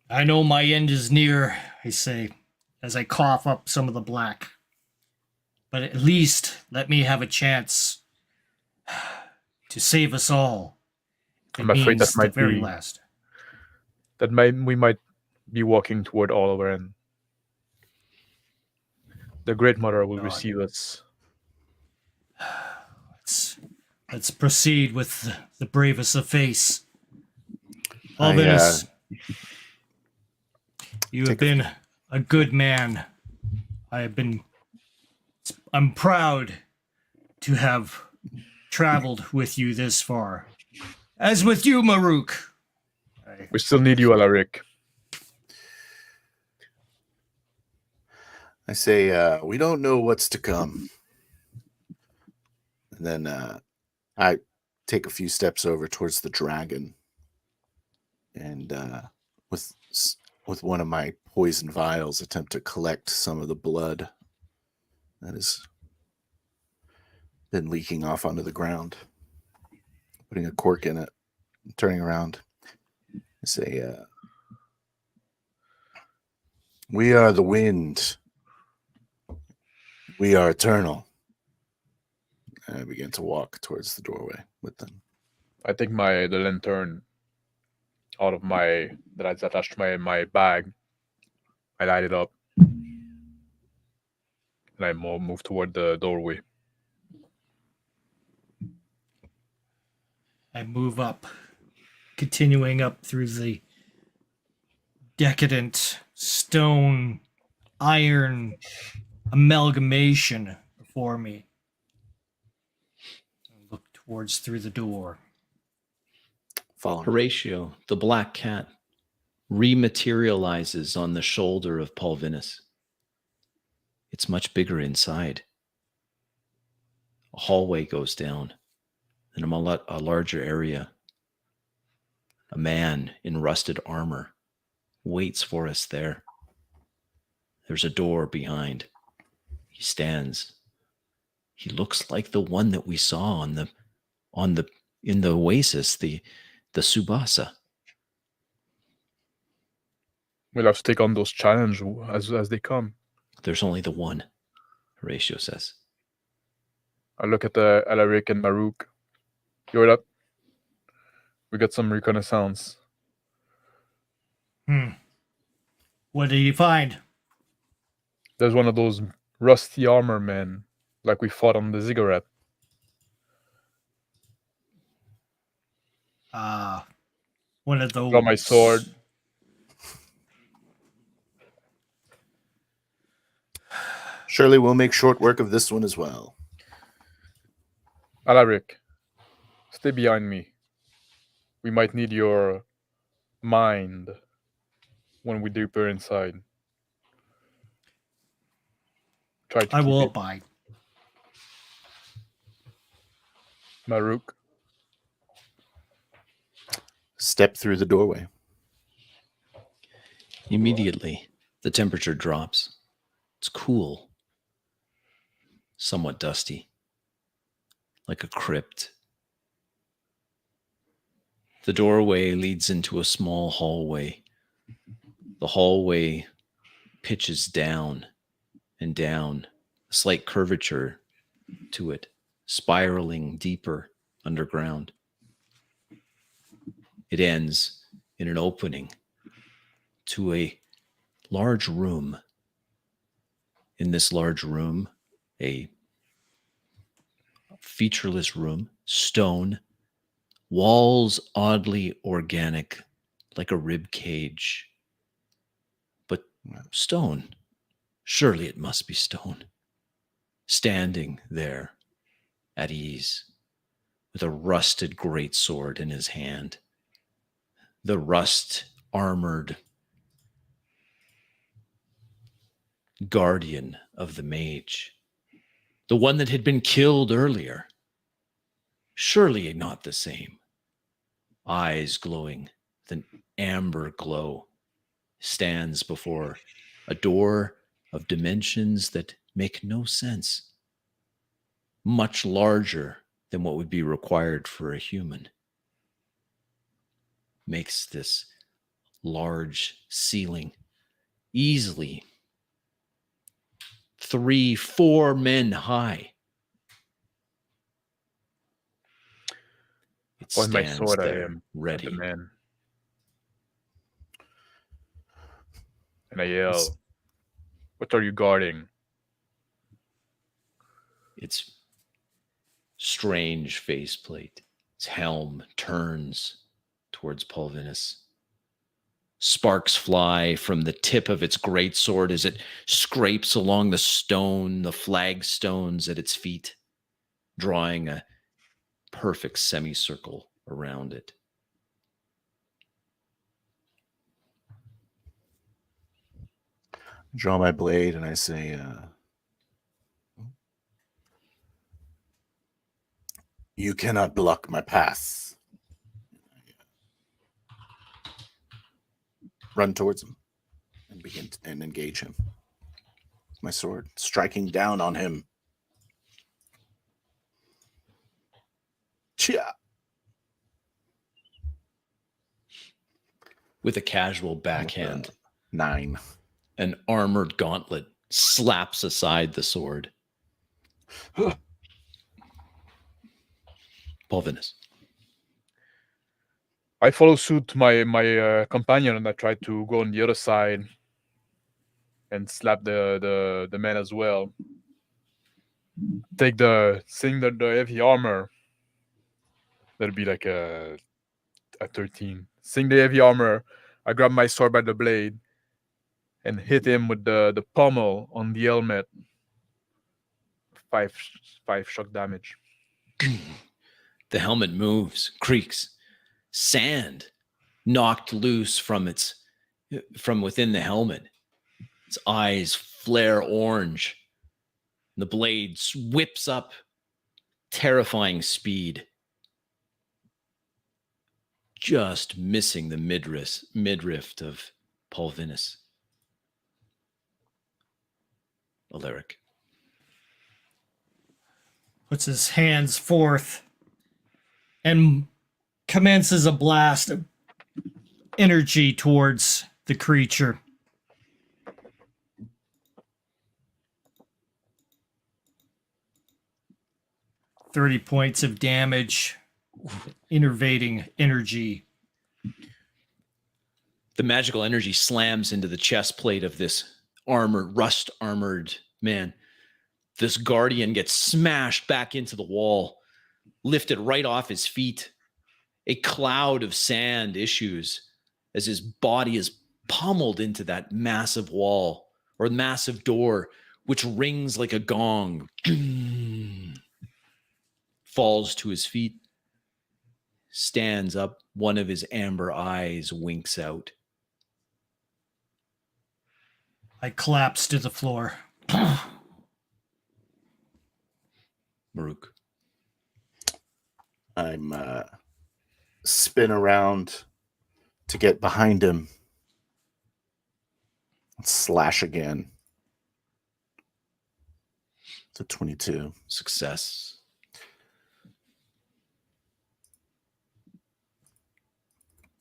I know my end is near, I say, as I cough up some of the black. But at least let me have a chance to save us all. If it I'm afraid that means the might very be last. we might be walking toward Oliver, and the Great Mother will God. receive us. Let's proceed with the bravest of face. I, Alvinus, you have take a been a good man. I'm proud to have traveled with you this far. As with you, Maruk. We still need you, Alaric. I say, we don't know what's to come. And then I take a few steps over towards the dragon, and with one of my poison vials, attempt to collect some of the blood that has been leaking off onto the ground. Putting a cork in it, turning around. I say, we are the wind. We are eternal. And I begin to walk towards the doorway with them. I take the lantern out of that's attached to my bag. I light it up, and I move toward the doorway. I move up, continuing up through the decadent stone iron amalgamation before me. I look through the door. Follow me. Horatio, the black cat, rematerializes on the shoulder of Paulvinus. It's much bigger inside. A hallway goes down, and a larger area. A man in rusted armor waits for us there. There's a door behind. He stands. He looks like the one that we saw in the oasis, the Subasa. We'll have to take on those challenges as they come. There's only the one, Horatio says. I look at the Alaric and Maruk. You're up. We got some reconnaissance. What did you find? There's one of those rusty armor men, like we fought on the ziggurat. One of those. Got my sword. Surely we'll make short work of this one as well. Alaric, stay behind me. We might need your mind when we deeper inside. Try to I keep will it. abide. Maruk, Step through the doorway. Immediately, the temperature drops. It's cool, somewhat dusty, like a crypt. The doorway leads into a small hallway. The hallway pitches down and down, a slight curvature to it, spiraling deeper underground. It ends in an opening to a large room. In this large room, a featureless room, stone, walls oddly organic, like a rib cage, but stone. Surely it must be stone. Standing there at ease, with a rusted greatsword in his hand, the rust armored guardian of the mage, the one that had been killed earlier. Surely not the same. Eyes glowing with an amber glow, stands before a door of dimensions that make no sense, much larger than what would be required for a human. Makes this large ceiling easily 3-4 men high. It On my stands sword, I there am at ready. the man. And I yell, "What are you guarding?" Its strange faceplate, its helm turns towards Pulvinus. Sparks fly from the tip of its greatsword as it scrapes along the stone, the flagstones at its feet, drawing a perfect semicircle around it. Draw my blade and I say, you cannot block my path. Run towards him and begin to engage him. My sword, striking down on him. Chia! With a casual backhand, 9. an armored gauntlet slaps aside the sword. Pulvinus. I follow suit to my companion, and I try to go on the other side and slap the man as well. Take seeing the heavy armor. That'll be like a 13. Seeing the heavy armor, I grab my sword by the blade and hit him with the pommel on the helmet. 5 shock damage. The helmet moves, creaks. Sand knocked loose from within the helmet. Its eyes flare orange. The blade whips up, terrifying speed. Just missing the midriff of Pulvinus. Alaric. Puts his hands forth and commences a blast of energy towards the creature. $30 points of damage, innervating energy. The magical energy slams into the chest plate of this rust armored man. This guardian gets smashed back into the wall, lifted right off his feet. A cloud of sand issues as his body is pummeled into that massive wall or massive door, which rings like a gong. Falls to his feet, stands up, one of his amber eyes winks out. I collapse to the floor. Maruk. I'm spin around to get behind him. Slash again. It's a 22. Success.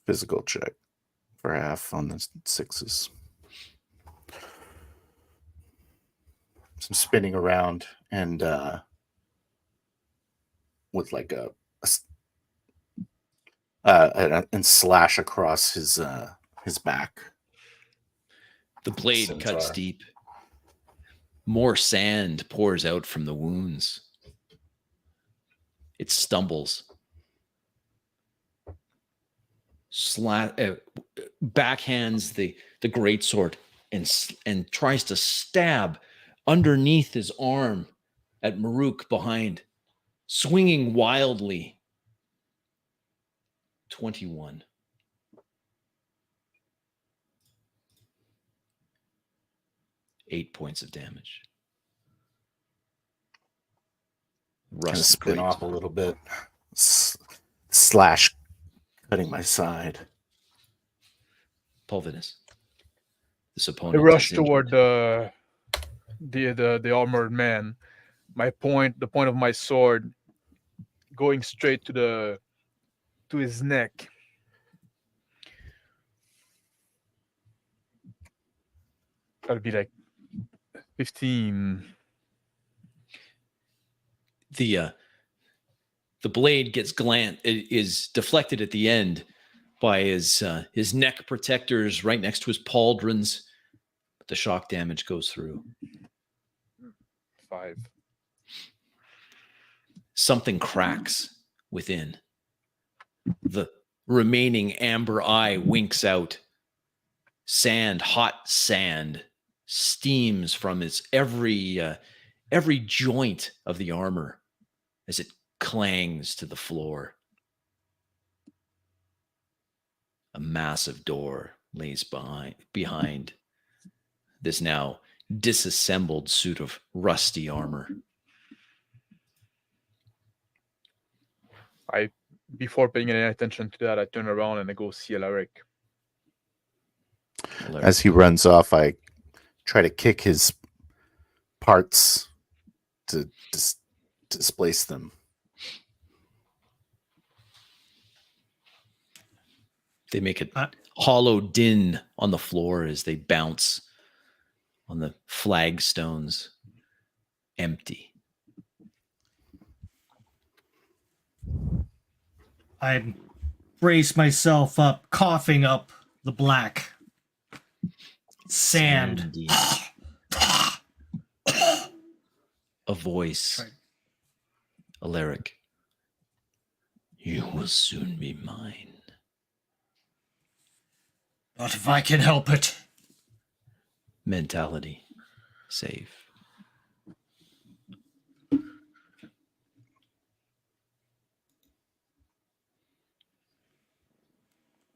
Physical check for half on the 6s. Some spinning around and with like a and slash across his back. The blade cuts Scimitar. deep. More sand pours out from the wounds. It stumbles. Backhands the greatsword and tries to stab underneath his arm at Maruk behind, swinging wildly. 21. Eight points of damage. Kind of Rusty spin grate. off a little bit. Slash cutting my side. Pulvinus. This I opponent rush is injured. toward the armored man. The point of my sword going straight to his neck. That'd be like 15. The blade gets is deflected at the end by his neck protectors right next to his pauldrons, but the shock damage goes through. 5. Something cracks within. The remaining amber eye winks out. Sand, hot sand, steams from its every joint of the armor as it clangs to the floor. A massive door lays behind this now disassembled suit of rusty armor. Before paying any attention to that, I turn around and I go see Alaric. As he runs off, I try to kick his parts to displace them. They make a hollow din on the floor as they bounce on the flagstones. Empty. I brace myself up, coughing up the black sand. Sandy. A voice. Right. Alaric. You will soon be mine. Not if I can help it. Mentality. Save.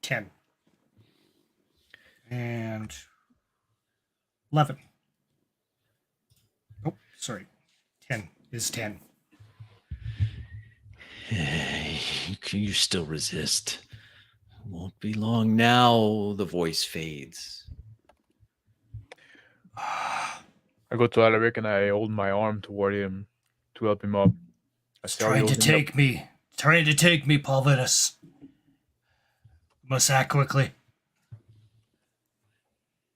$10. And 11. Oh, sorry. 10 is 10. You still resist. Won't be long now. The voice fades. I go to Alaric and I hold my arm toward him to help him up. It's trying to take me. Trying to take me, Pulvinus. Must act quickly.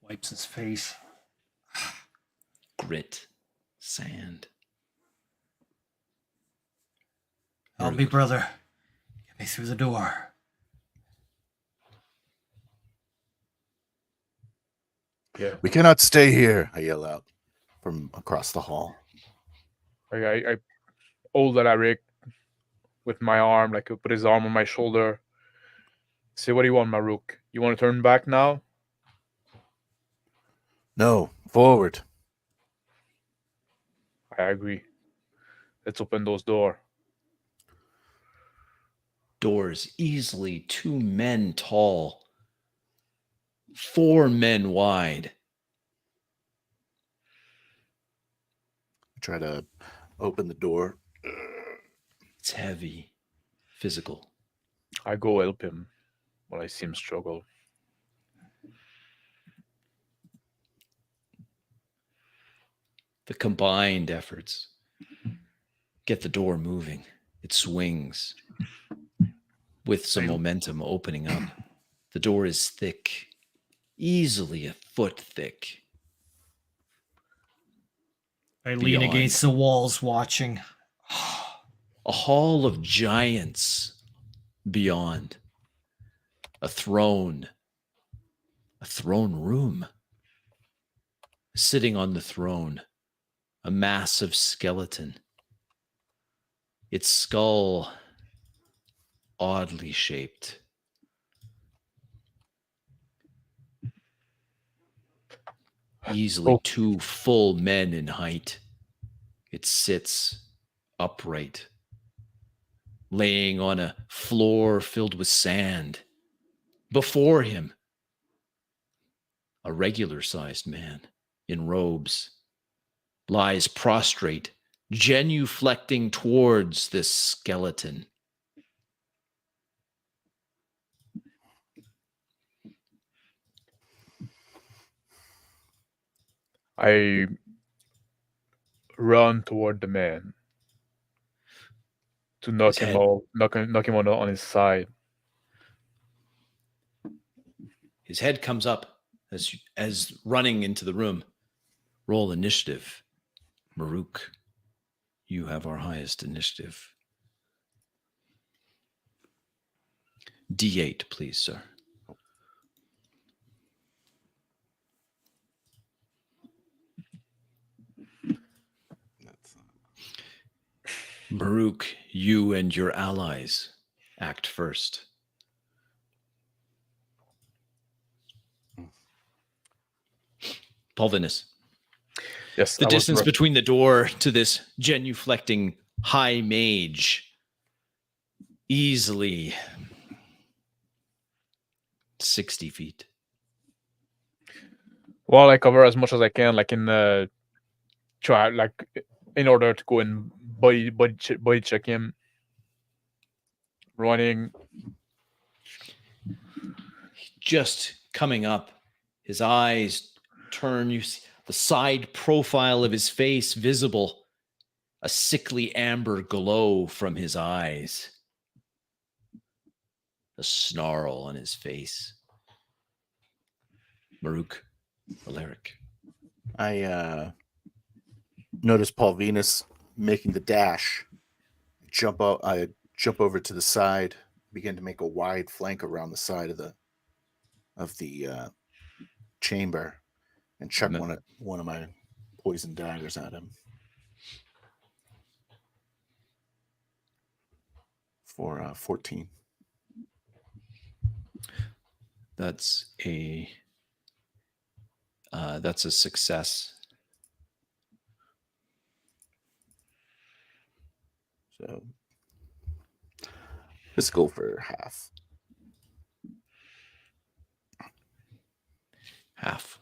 Wipes his face. Grit. Sand. Help me, brother. Get me through the door. Yeah. We cannot stay here, I yell out from across the hall. I hold Alaric with my arm, like I put his arm on my shoulder. Say, what do you want, Maruk? You want to turn back now? No, forward. I agree. Let's open those doors. Doors easily 2 men tall. 4 men wide. I try to open the door. It's heavy. Physical. I go help him when I see him struggle. The combined efforts get the door moving. It swings with some momentum opening up. The door is thick, easily a foot thick. I lean Beyond. against the walls watching. A hall of giants beyond. A throne room. Sitting on the throne, a massive skeleton. Its skull oddly shaped. Easily 2 full men in height. It sits upright, laying on a floor filled with sand. Before him, a regular-sized man in robes lies prostrate, genuflecting towards this skeleton. I run toward the man to knock him on his side. His head comes up as running into the room. Roll initiative. Maruk, you have our highest initiative. D8, please, sir. Maruk, you and your allies act first. Polvinus. Yes. The distance between the door to this genuflecting high mage, easily 60 feet. Well, I cover as much as I can, like in in order to go and body check him. Running. Just coming up, his eyes turn. You see the side profile of his face visible, a sickly amber glow from his eyes, a snarl on his face. Maruk, Alaric. I notice Paul Venus making the dash. I jump over to the side, begin to make a wide flank around the side of the chamber, and chuck one of my poison daggers at him for 14. That's a success. So let's go for half. Half.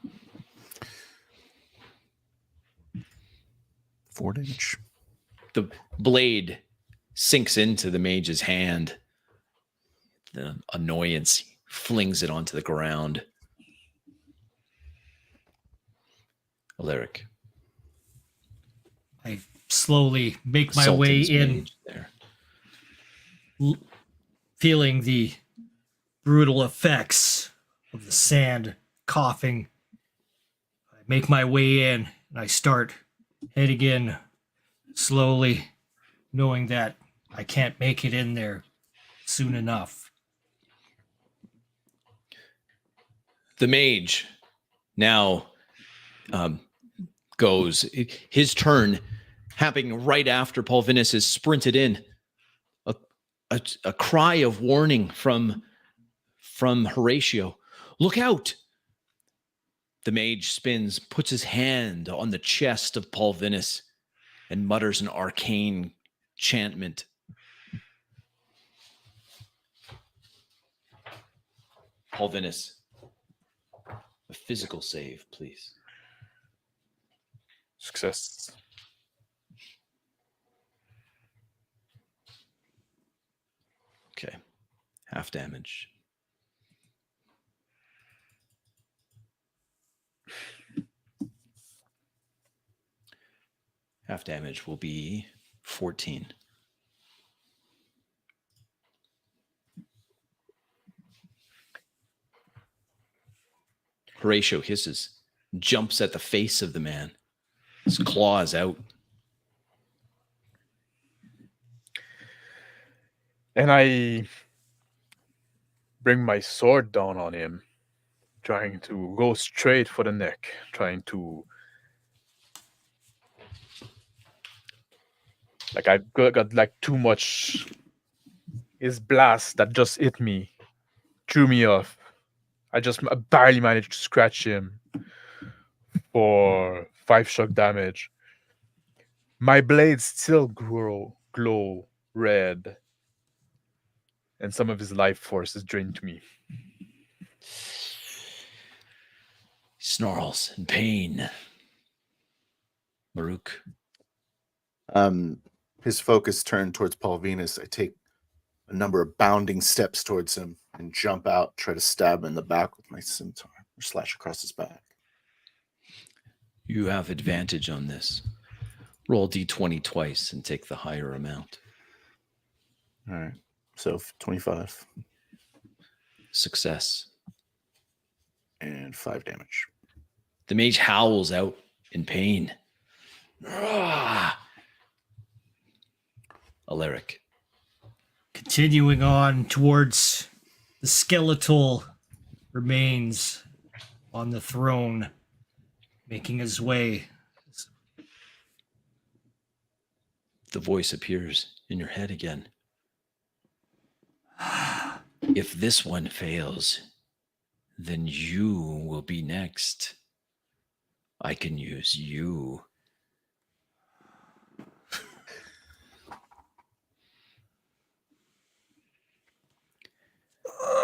4 damage. The blade sinks into the mage's hand. The annoyance flings it onto the ground. Alaric. I slowly make my way in, feeling the brutal effects of the sand, coughing. I make my way in, and I start heading in slowly, knowing that I can't make it in there soon enough. The mage now goes. His turn happening right after Polvinus has sprinted in. A cry of warning from Horatio. Look out! The mage spins, puts his hand on the chest of Polvinus, and mutters an arcane chantment. Polvinus, a physical save, please. Success. Okay. Half damage. Half damage will be 14. Horatio hisses, jumps at the face of the man, his claws out. And I bring my sword down on him, trying to go straight for the neck, trying to like I got like too much. His blast that just hit me threw me off. I barely managed to scratch him for 5 shock damage. My blades still glow red, and some of his life force is drained to me. He snarls in pain. Maruk. His focus turned towards Paul Venus. I take a number of bounding steps towards him and jump out, try to stab him in the back with my scimitar or slash across his back. You have advantage on this. Roll d20 twice and take the higher amount. All right. So 25. Success. And 5 damage. The mage howls out in pain. Alaric. Continuing on towards the skeletal remains on the throne, making his way. The voice appears in your head again. If this one fails, then you will be next. I can use you.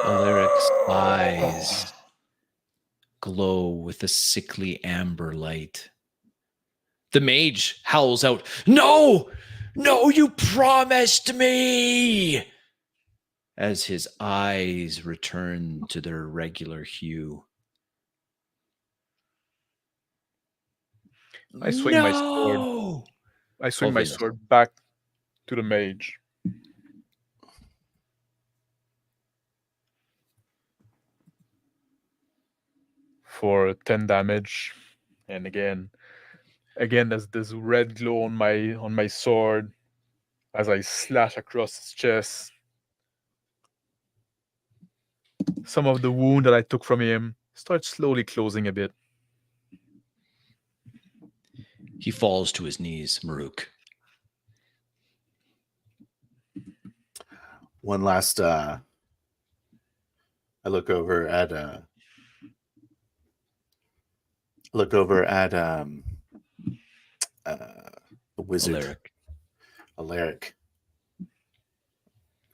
Alaric's eyes glow with a sickly amber light. The mage howls out, "No! No, you promised me!" As his eyes return to their regular hue. I swing my sword. I swing my sword back to the mage. For 10 damage. And again there's this red glow on my sword as I slash across his chest. Some of the wound that I took from him starts slowly closing a bit. He falls to his knees, Maruk. One last I look over at the wizard Alaric.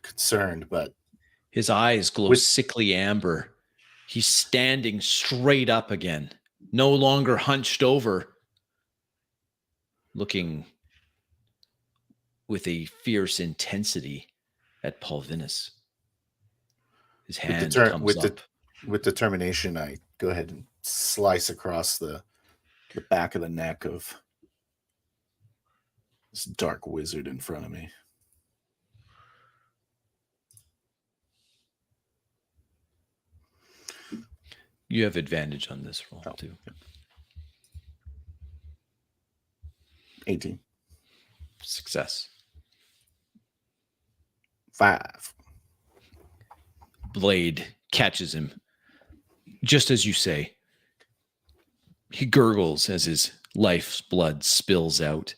Concerned, but his eyes glow sickly amber. He's standing straight up again, no longer hunched over, looking with a fierce intensity at Paul Venus. His hand comes up. With determination, I go ahead and slice across the back of the neck of this dark wizard in front of me. You have advantage on this roll, too. 18. Success. 5. Blade catches him. Just as you say, he gurgles as his life's blood spills out,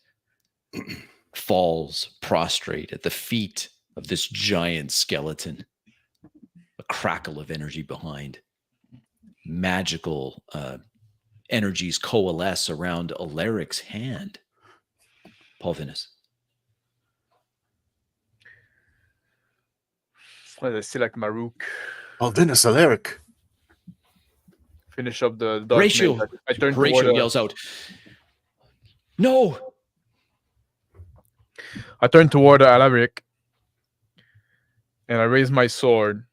falls prostrate at the feet of this giant skeleton. A crackle of energy behind. Magical energies coalesce around Alaric's hand. Paul Venus. Well, I see like Maruk. Oh, Venus, Alaric. Finish up the dark Horatio. mage. I turn Horatio yells out, "No!" I turn toward Alaric and I raise my sword.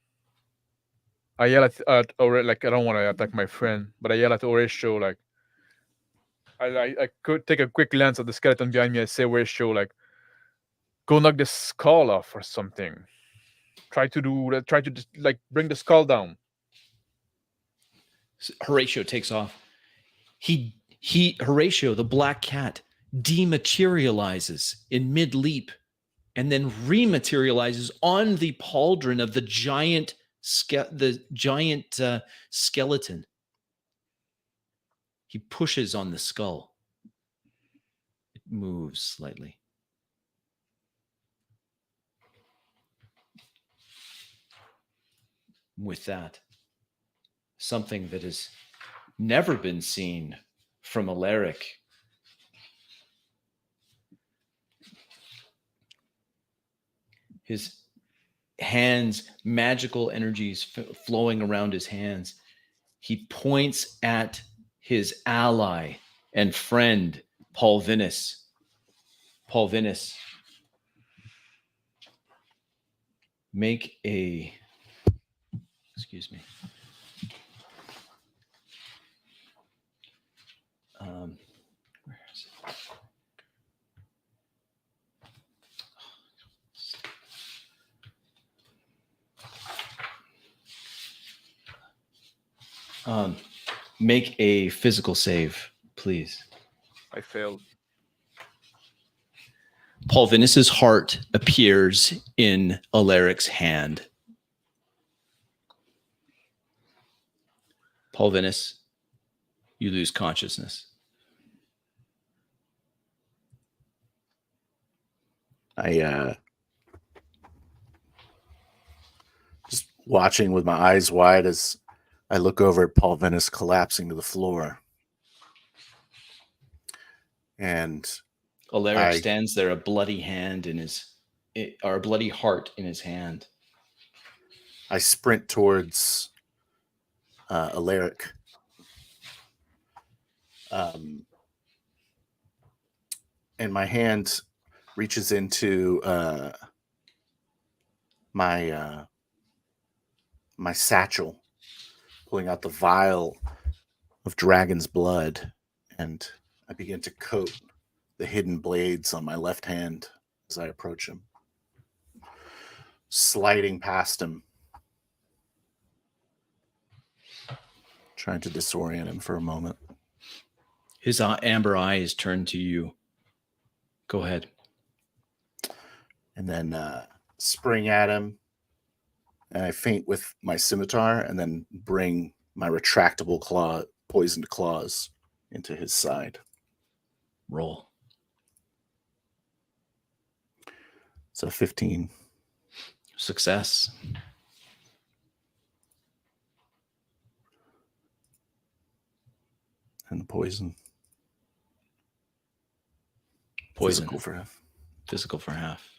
I yell at like I don't want to attack my friend, but I yell at Horatio like I could take a quick glance at the skeleton behind me. I say, Horatio, like, go knock the skull off or something. Try to just like bring the skull down. Horatio takes off. Horatio, the black cat, dematerializes in mid-leap and then rematerializes on the pauldron of the giant the giant skeleton. He pushes on the skull. It moves slightly. With that, something that has never been seen from Alaric. His hands, magical energies flowing around his hands. He points at his ally and friend, Paul Vinus. Paul Vinus, make a, excuse me. Where is it? Make a physical save, please. I failed. Paul Vinus's heart appears in Alaric's hand. Paul Vinus, you lose consciousness. I just watching with my eyes wide as I look over at Paul Venice collapsing to the floor. And Alaric stands there, a bloody hand in his, or a bloody heart in his hand. I sprint towards Alaric. And my hand reaches into my satchel, pulling out the vial of dragon's blood, and I begin to coat the hidden blades on my left hand as I approach him, sliding past him, trying to disorient him for a moment. His amber eyes turn to you. Go ahead. And then spring at him, and I feint with my scimitar, and then bring my retractable poisoned claws into his side. Roll. So 15. Success. And the poison. Poison. Physical for half. Physical for half.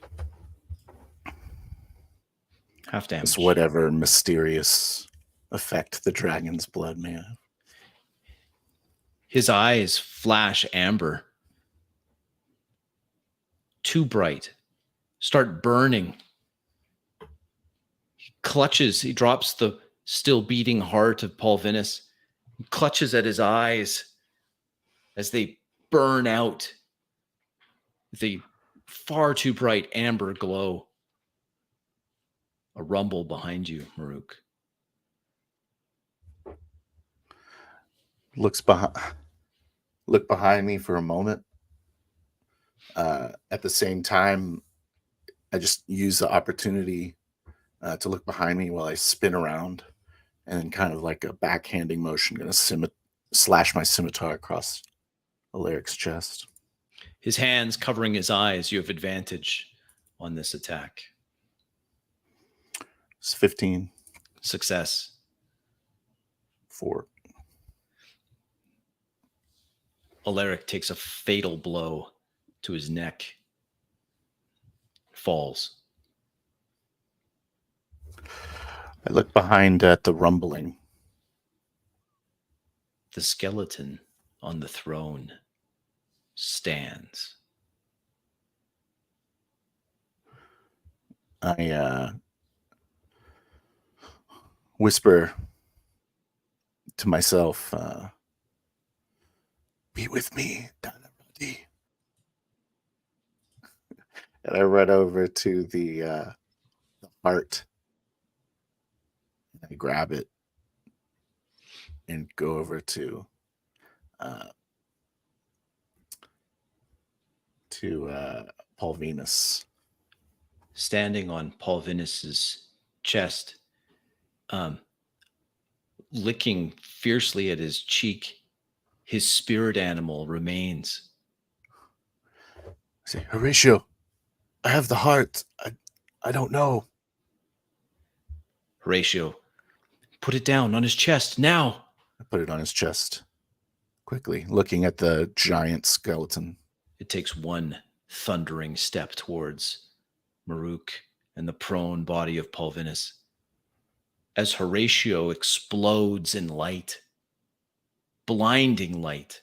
Half damage. It's whatever mysterious effect the dragon's blood may have. His eyes flash amber. Too bright. Start burning. He clutches. He drops the still beating heart of Paul Vinus. He clutches at his eyes as they burn out with a far too bright amber glow. A rumble behind you, Maruk. Look behind me for a moment. At the same time, I just use the opportunity to look behind me while I spin around, and then kind of like a backhanding motion, going to slash my scimitar across Alaric's chest. His hands covering his eyes. You have advantage on this attack. It's 15. Success. 4. Alaric takes a fatal blow to his neck. Falls. I look behind at the rumbling. The skeleton on the throne stands. I whisper to myself, be with me, Danaradi. And I run over to the heart. I grab it and go over to Paul Venus. Standing on Paul Venus's chest licking fiercely at his cheek. His spirit animal remains. I say, Horatio, I have the heart. I don't know. Horatio, put it down on his chest now. I put it on his chest, quickly, looking at the giant skeleton. It takes one thundering step towards Maruk and the prone body of Pulvinus. As Horatio explodes in light, blinding light,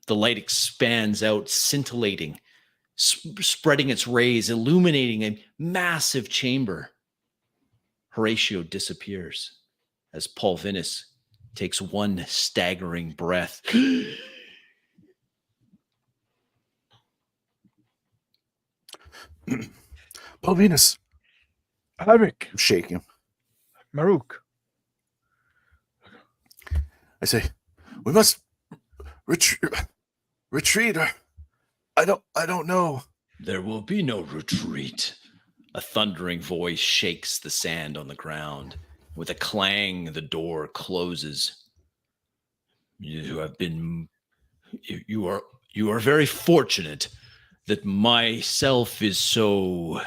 the light expands out, scintillating, spreading its rays, illuminating a massive chamber. Horatio disappears as Pulvinus takes one staggering breath. Pulvinus, Alaric, I'm shaking. Maruk. I say, we must retreat, or I don't know. There will be no retreat. A thundering voice shakes the sand on the ground. With a clang, the door closes. You are very fortunate that myself is so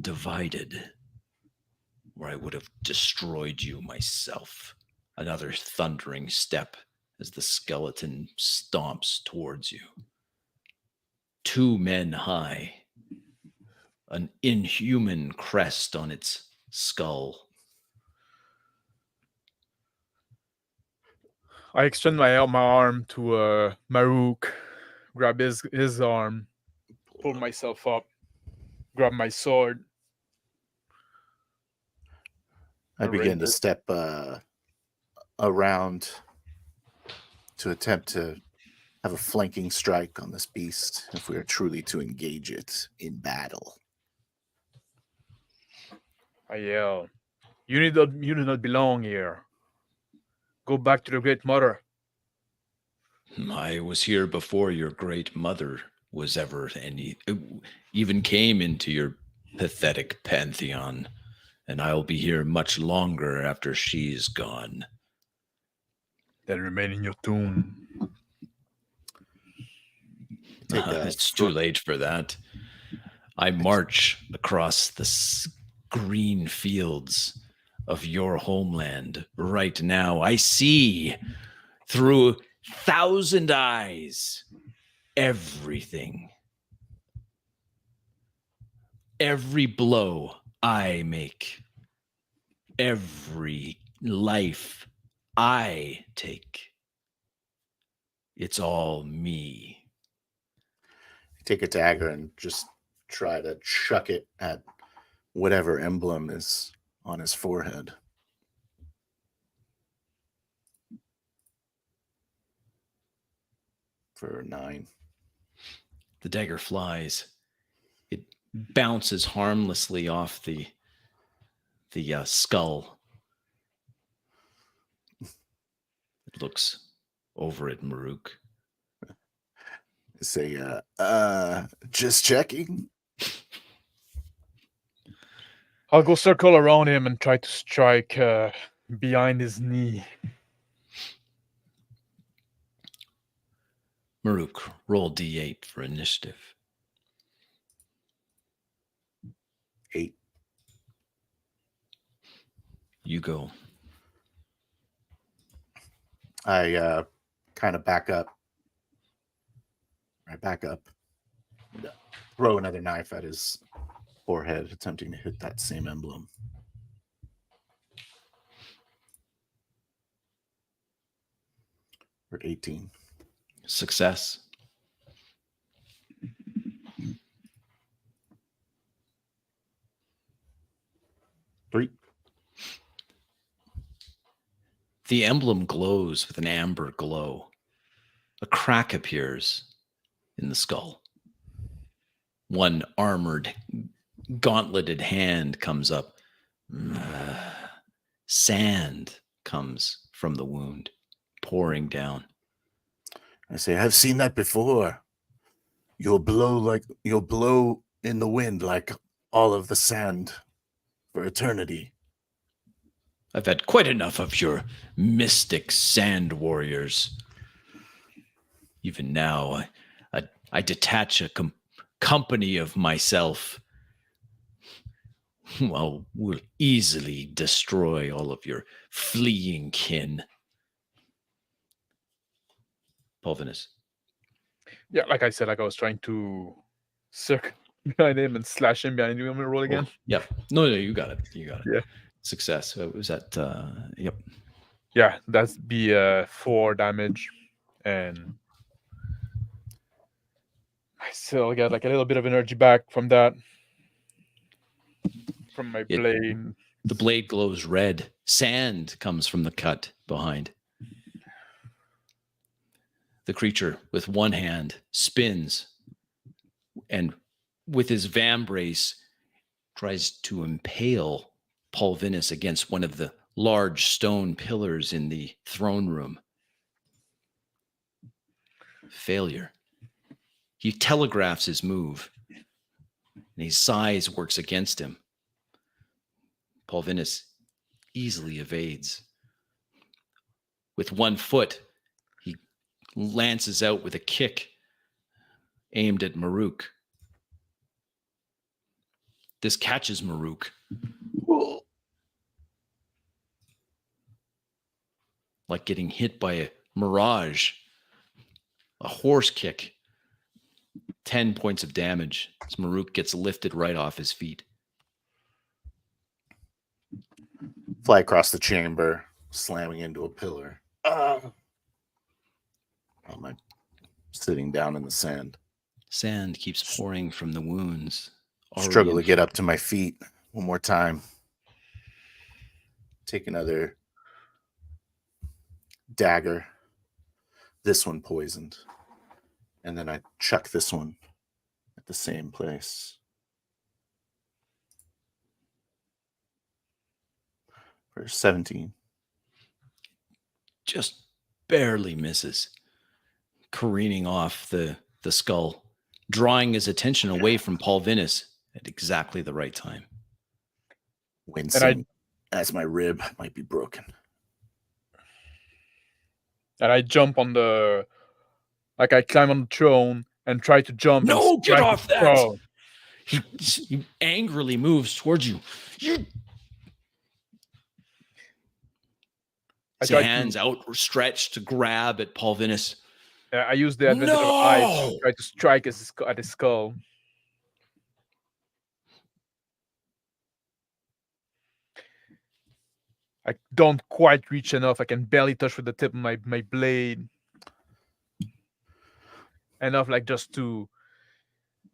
divided, or I would have destroyed you myself. Another thundering step as the skeleton stomps towards you. 2 men high, an inhuman crest on its skull. I extend my arm to Maruk, grab his arm, pull myself up, grab my sword. I begin to step around to attempt to have a flanking strike on this beast if we are truly to engage it in battle. I yell, you do not belong here. Go back to the Great Mother. I was here before your great mother was ever even came into your pathetic pantheon, and I'll be here much longer after she's gone. Then remain in your tomb. It's too late for that. I march across the green fields of your homeland right now. I see through 1,000 eyes everything. Every blow I make, every life I take, it's all me. Take a dagger and just try to chuck it at whatever emblem is on his forehead. For 9. The dagger flies. It bounces harmlessly off the skull. It looks over at Maruk. Say, just checking. I'll go circle around him and try to strike behind his knee. Maruk, roll D8 for initiative. 8. You go. I kind of back up. I back up. Throw another knife at his forehead, attempting to hit that same emblem. For 18. Success. Three. The emblem glows with an amber glow. A crack appears in the skull. One armored, gauntleted hand comes up. Sand comes from the wound, pouring down. I say, I've seen that before. You'll blow in the wind like all of the sand for eternity. I've had quite enough of your mystic sand warriors. Even now, I detach a company of myself. Well, we'll easily destroy all of your fleeing kin. Pulvinus. Yeah, like I said, like I was trying to circle behind him and slash him behind him. You want me to roll again? Yep. No, you got it. You got it. Yeah. Success. Was that? Yep. Yeah, that's be 4 damage, and I still get like a little bit of energy back from that, from my blade. The blade glows red. Sand comes from the cut behind. The creature, with one hand, spins and with his vambrace tries to impale Pulvinus against one of the large stone pillars in the throne room. Failure. He telegraphs his move, and his size works against him. Pulvinus easily evades. With one foot, he lances out with a kick aimed at Maruk. This catches Maruk. Like getting hit by a mirage. A horse kick. 10 points of damage as Maruk gets lifted right off his feet. Fly across the chamber, slamming into a pillar. I'm sitting down in the sand. Sand keeps pouring from the wounds. Struggle to get up to my feet one more time. Take another dagger. This one poisoned. And then I chuck this one at the same place. For 17. Just barely misses. Careening off the skull, drawing his attention away from Pulvinus at exactly the right time. Wincing as my rib might be broken. And I jump on the... Like I climb on the throne and try to jump. No, get off that! Oh. He angrily moves towards you. His hands outstretched to grab at Pulvinus. I use the advantage of ice to try to strike at his skull. I don't quite reach enough. I can barely touch with the tip of my blade. Enough like just to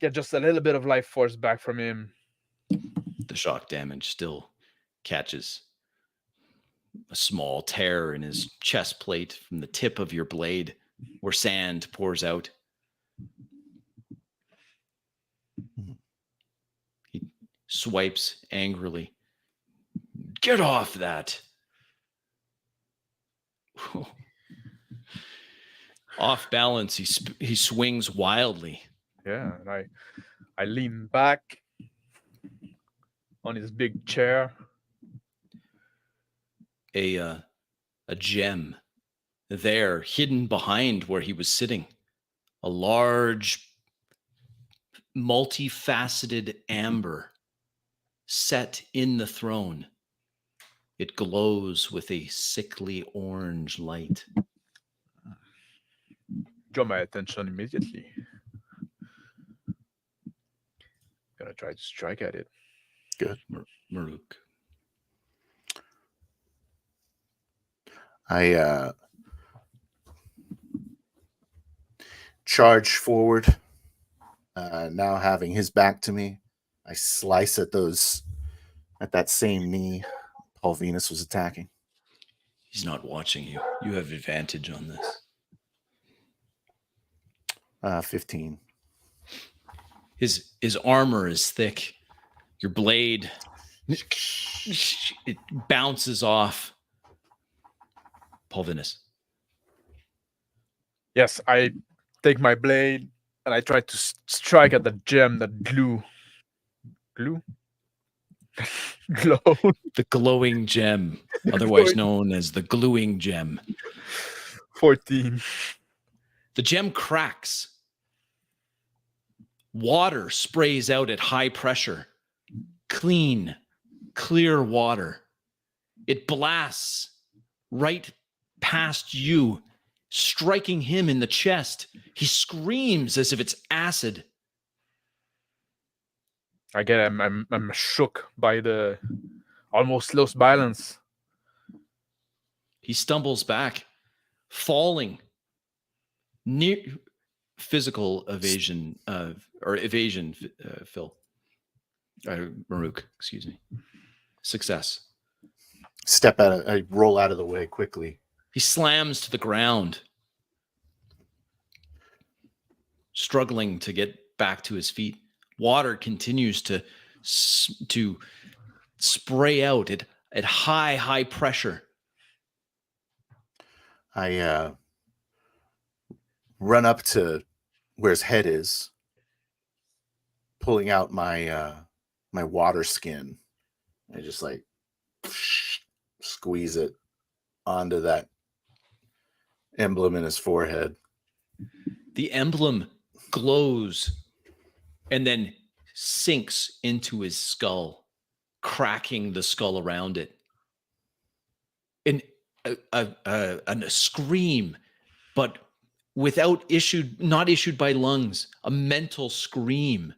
get just a little bit of life force back from him. The shock damage still catches a small tear in his chest plate from the tip of your blade where sand pours out. He swipes angrily. Get off that! Off balance, he swings wildly. Yeah, and I lean back on his big chair. A gem there, hidden behind where he was sitting. A large, multifaceted amber set in the throne. It glows with a sickly orange light. Draw my attention immediately. Gonna try to strike at it. Good. Maruk. I charge forward. Now having his back to me, I slice at that same knee Pulvinus was attacking. He's not watching you. You have advantage on this. 15. His armor is thick. Your blade, it bounces off. Pulvinus. Yes, I take my blade and I try to strike at the gem that glue. Glow. The glowing gem, otherwise known as the gluing gem. 14. The gem cracks. Water sprays out at high pressure. Clean, clear water. It blasts right past you, striking him in the chest. He screams as if it's acid. Again, I'm shook by the almost lost balance. He stumbles back, falling. Near physical evasion, Phil. Maruk, excuse me. Success. I roll out of the way quickly. He slams to the ground, struggling to get back to his feet. Water continues to spray out at high pressure. I run up to where his head is, pulling out my my water skin. I just like squeeze it onto that emblem in his forehead. The emblem glows and then sinks into his skull, cracking the skull around it. And a scream, but not issued by lungs, a mental scream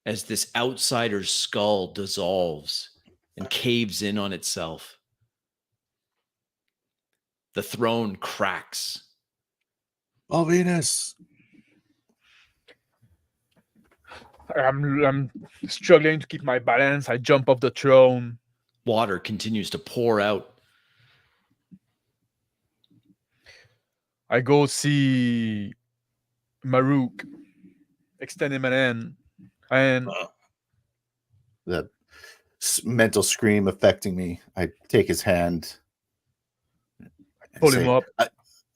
as this outsider's skull dissolves and caves in on itself. The throne cracks. Oh, Venus. I'm struggling to keep my balance. I jump off the throne. Water continues to pour out. I go see Maruk, extend him an hand, and The mental scream affecting me. I take his hand. and pull him say, up.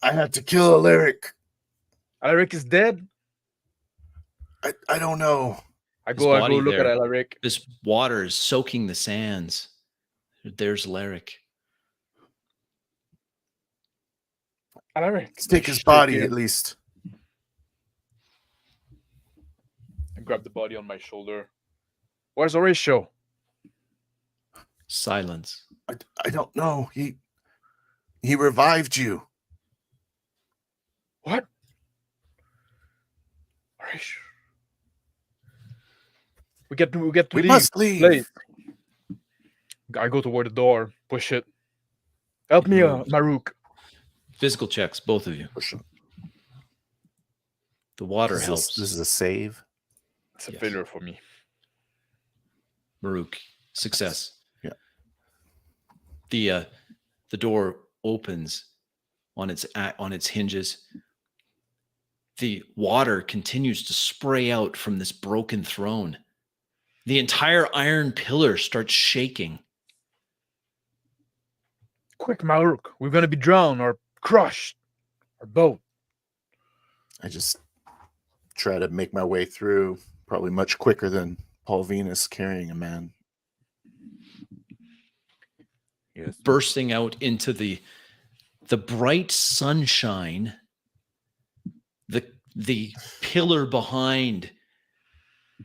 I had to kill Alaric. Alaric is dead. I don't know. I His go body look at there. Alaric. This water is soaking the sands. There's Alaric. Alaric. Let's take his Shake body him. at least. I grab the body on my shoulder. Where's Horatio? Silence. I don't know. He revived you. What? Horatio. We get to We leave. must leave. Late. I go toward the door, push it. Help me, Maruk. Physical checks, both of you. Push him. The water This is- helps. This is a save. It's a Yes. failure for me. Maruk, success. Yeah. The door opens on its hinges. The water continues to spray out from this broken throne. The entire iron pillar starts shaking. Quick, Maruk. We're gonna be drowned or crushed. Or both. I just try to make my way through, probably much quicker than Paul Venus carrying a man. Yes. Bursting out into the bright sunshine, the pillar behind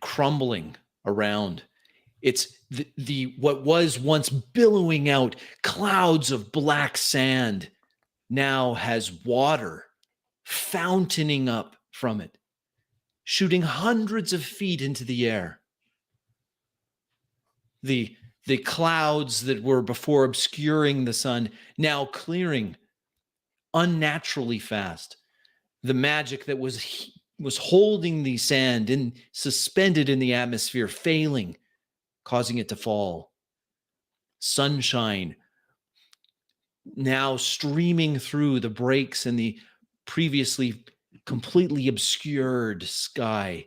crumbling around. It's the what was once billowing out clouds of black sand now has water fountaining up from it, shooting hundreds of feet into the air. The clouds that were before obscuring the sun now clearing unnaturally fast. The magic that was holding the sand suspended in the atmosphere failing, causing it to fall. Sunshine now streaming through the breaks in the previously completely obscured sky,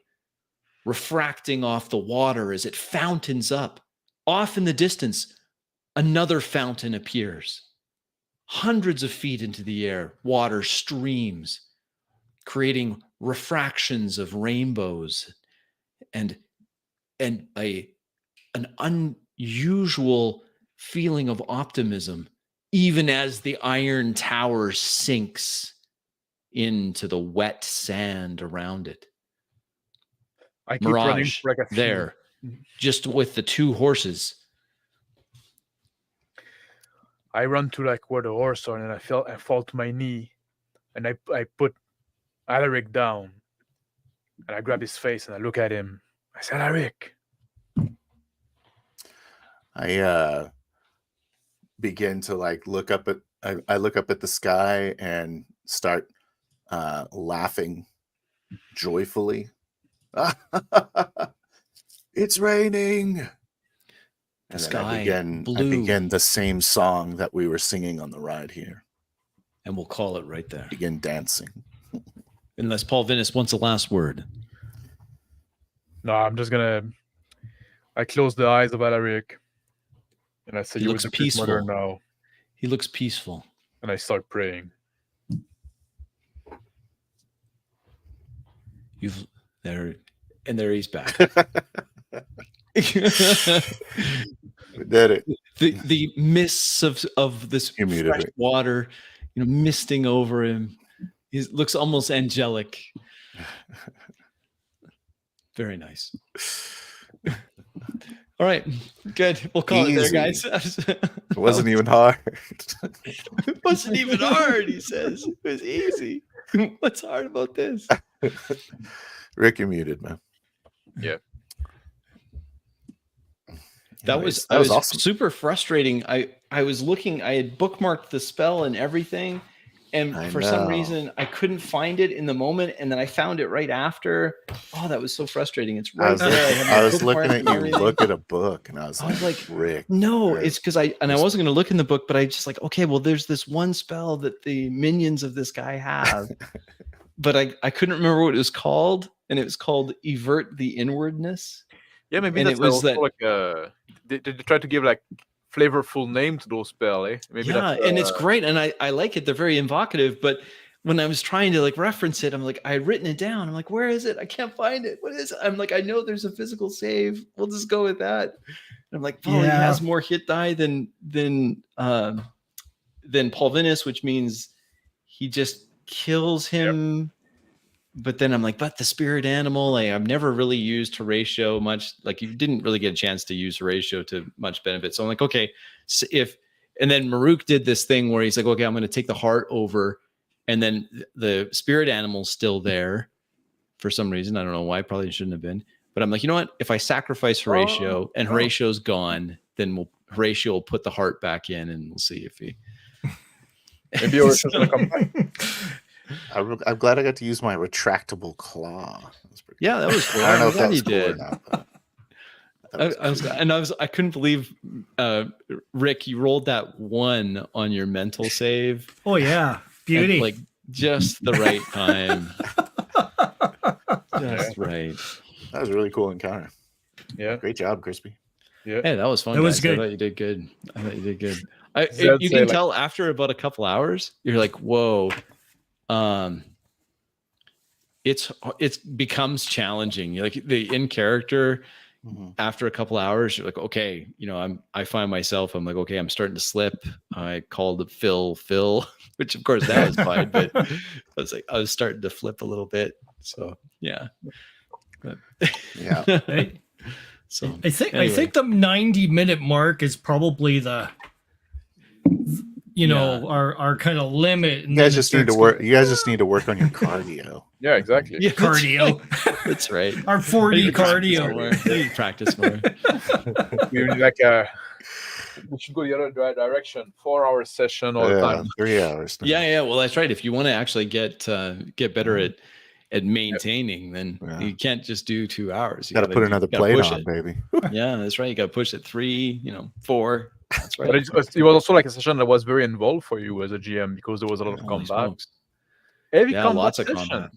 refracting off the water as it fountains up. Off in the distance, another fountain appears. Hundreds of feet into the air, water streams, creating refractions of rainbows and a an unusual feeling of optimism, even as the iron tower sinks into the wet sand around it. I keep running Mirage for like a few. there, just with the two horses. I run to like where the horse are, and I fall to my knee, and I put Alaric down, and I grab his face and I look at him. I said, Alaric. I begin to like look up at I look up at the sky and start laughing joyfully. It's raining. And then sky I blue. begin the same song that we were singing on the ride here. And we'll call it right there. Begin dancing. Unless Paul Vinnis wants a last word. No, I'm just gonna. I close the eyes of Alaric, and I say, He "You looks with the Great Mother peaceful. now," He looks peaceful. and I start praying. You've there, and there he's back. We did it. The mists of this Humidity. fresh water, misting over him. He looks almost angelic. Very nice. All right, good. We'll call it there, guys. It wasn't even hard. It wasn't even hard, he says. It was easy. What's hard about this? Rick, you're muted, man. Yeah. That was awesome. super frustrating. I was looking, I had bookmarked the spell and everything, and for some reason I couldn't find it in the moment, and then I found it right after. Oh, that was so frustrating. It's right there. I was looking at you look at a book, and I was like, Rick. No, Rick. it's because I wasn't going to look in the book, but I just like, okay, well, there's this one spell that the minions of this guy have, but I couldn't remember what it was called, and it was called Evert the Inwardness. Yeah, maybe And that's it was also that- like did they try to give like flavorful name to those spells, eh? Maybe Yeah, that's, and it's great, and I like it. They're very evocative, but when I was trying to like reference it, I'm like, I had written it down. I'm like, where is it? I can't find it. What is it? I'm like, I know there's a physical save. We'll just go with that. And I'm like, oh, he has more hit die than Paul Vinnis, which means he just kills him. Yep. But then I'm like, but the spirit animal, I've never really used Horatio much. Like, you didn't really get a chance to use Horatio to much benefit. So I'm like, okay, so and then Maruk did this thing where he's like, okay, I'm going to take the heart over, and then the spirit animal's still there for some reason. I don't know why. Probably shouldn't have been. But I'm like, you know what? If I sacrifice Horatio and Horatio's gone, then Horatio will put the heart back in, and we'll see if he. Maybe Horatio's going to come back. I'm glad I got to use my retractable claw. That was cool. I don't know if that was cool or not. I couldn't believe, Rick, you rolled that 1 on your mental save. Oh yeah, beauty. Like just the right time. Just right. That was a really cool encounter. Yeah, great job, Crispy. Yeah, hey, that was fun. That was good. I thought you did good. You can tell after about a couple hours, you're like, whoa. It becomes challenging. Like the in character, after a couple hours, you're like, okay, I find myself, I'm like, okay, I'm starting to slip. I called Phil, which of course that was fine, but I was starting to flip a little bit. So yeah. Yeah. Right? So I think the 90-minute mark is probably the our kind of limit. You guys just need to work. You guys just need to work on your cardio. Yeah, exactly. Yeah, cardio. That's right. Our 4D cardio. We need to practice more. We need we should go the other direction. 4-hour session all the time. 3 hours. Yeah. Well, that's right. If you want to actually get better at maintaining, then you can't just do 2 hours. You got to put another plate on, baby. Yeah, that's right. You got to push it 3, 4. That's right. But it was also like a session that was very involved for you as a GM because there was a lot of combat. Heavy combat lots of session. combat.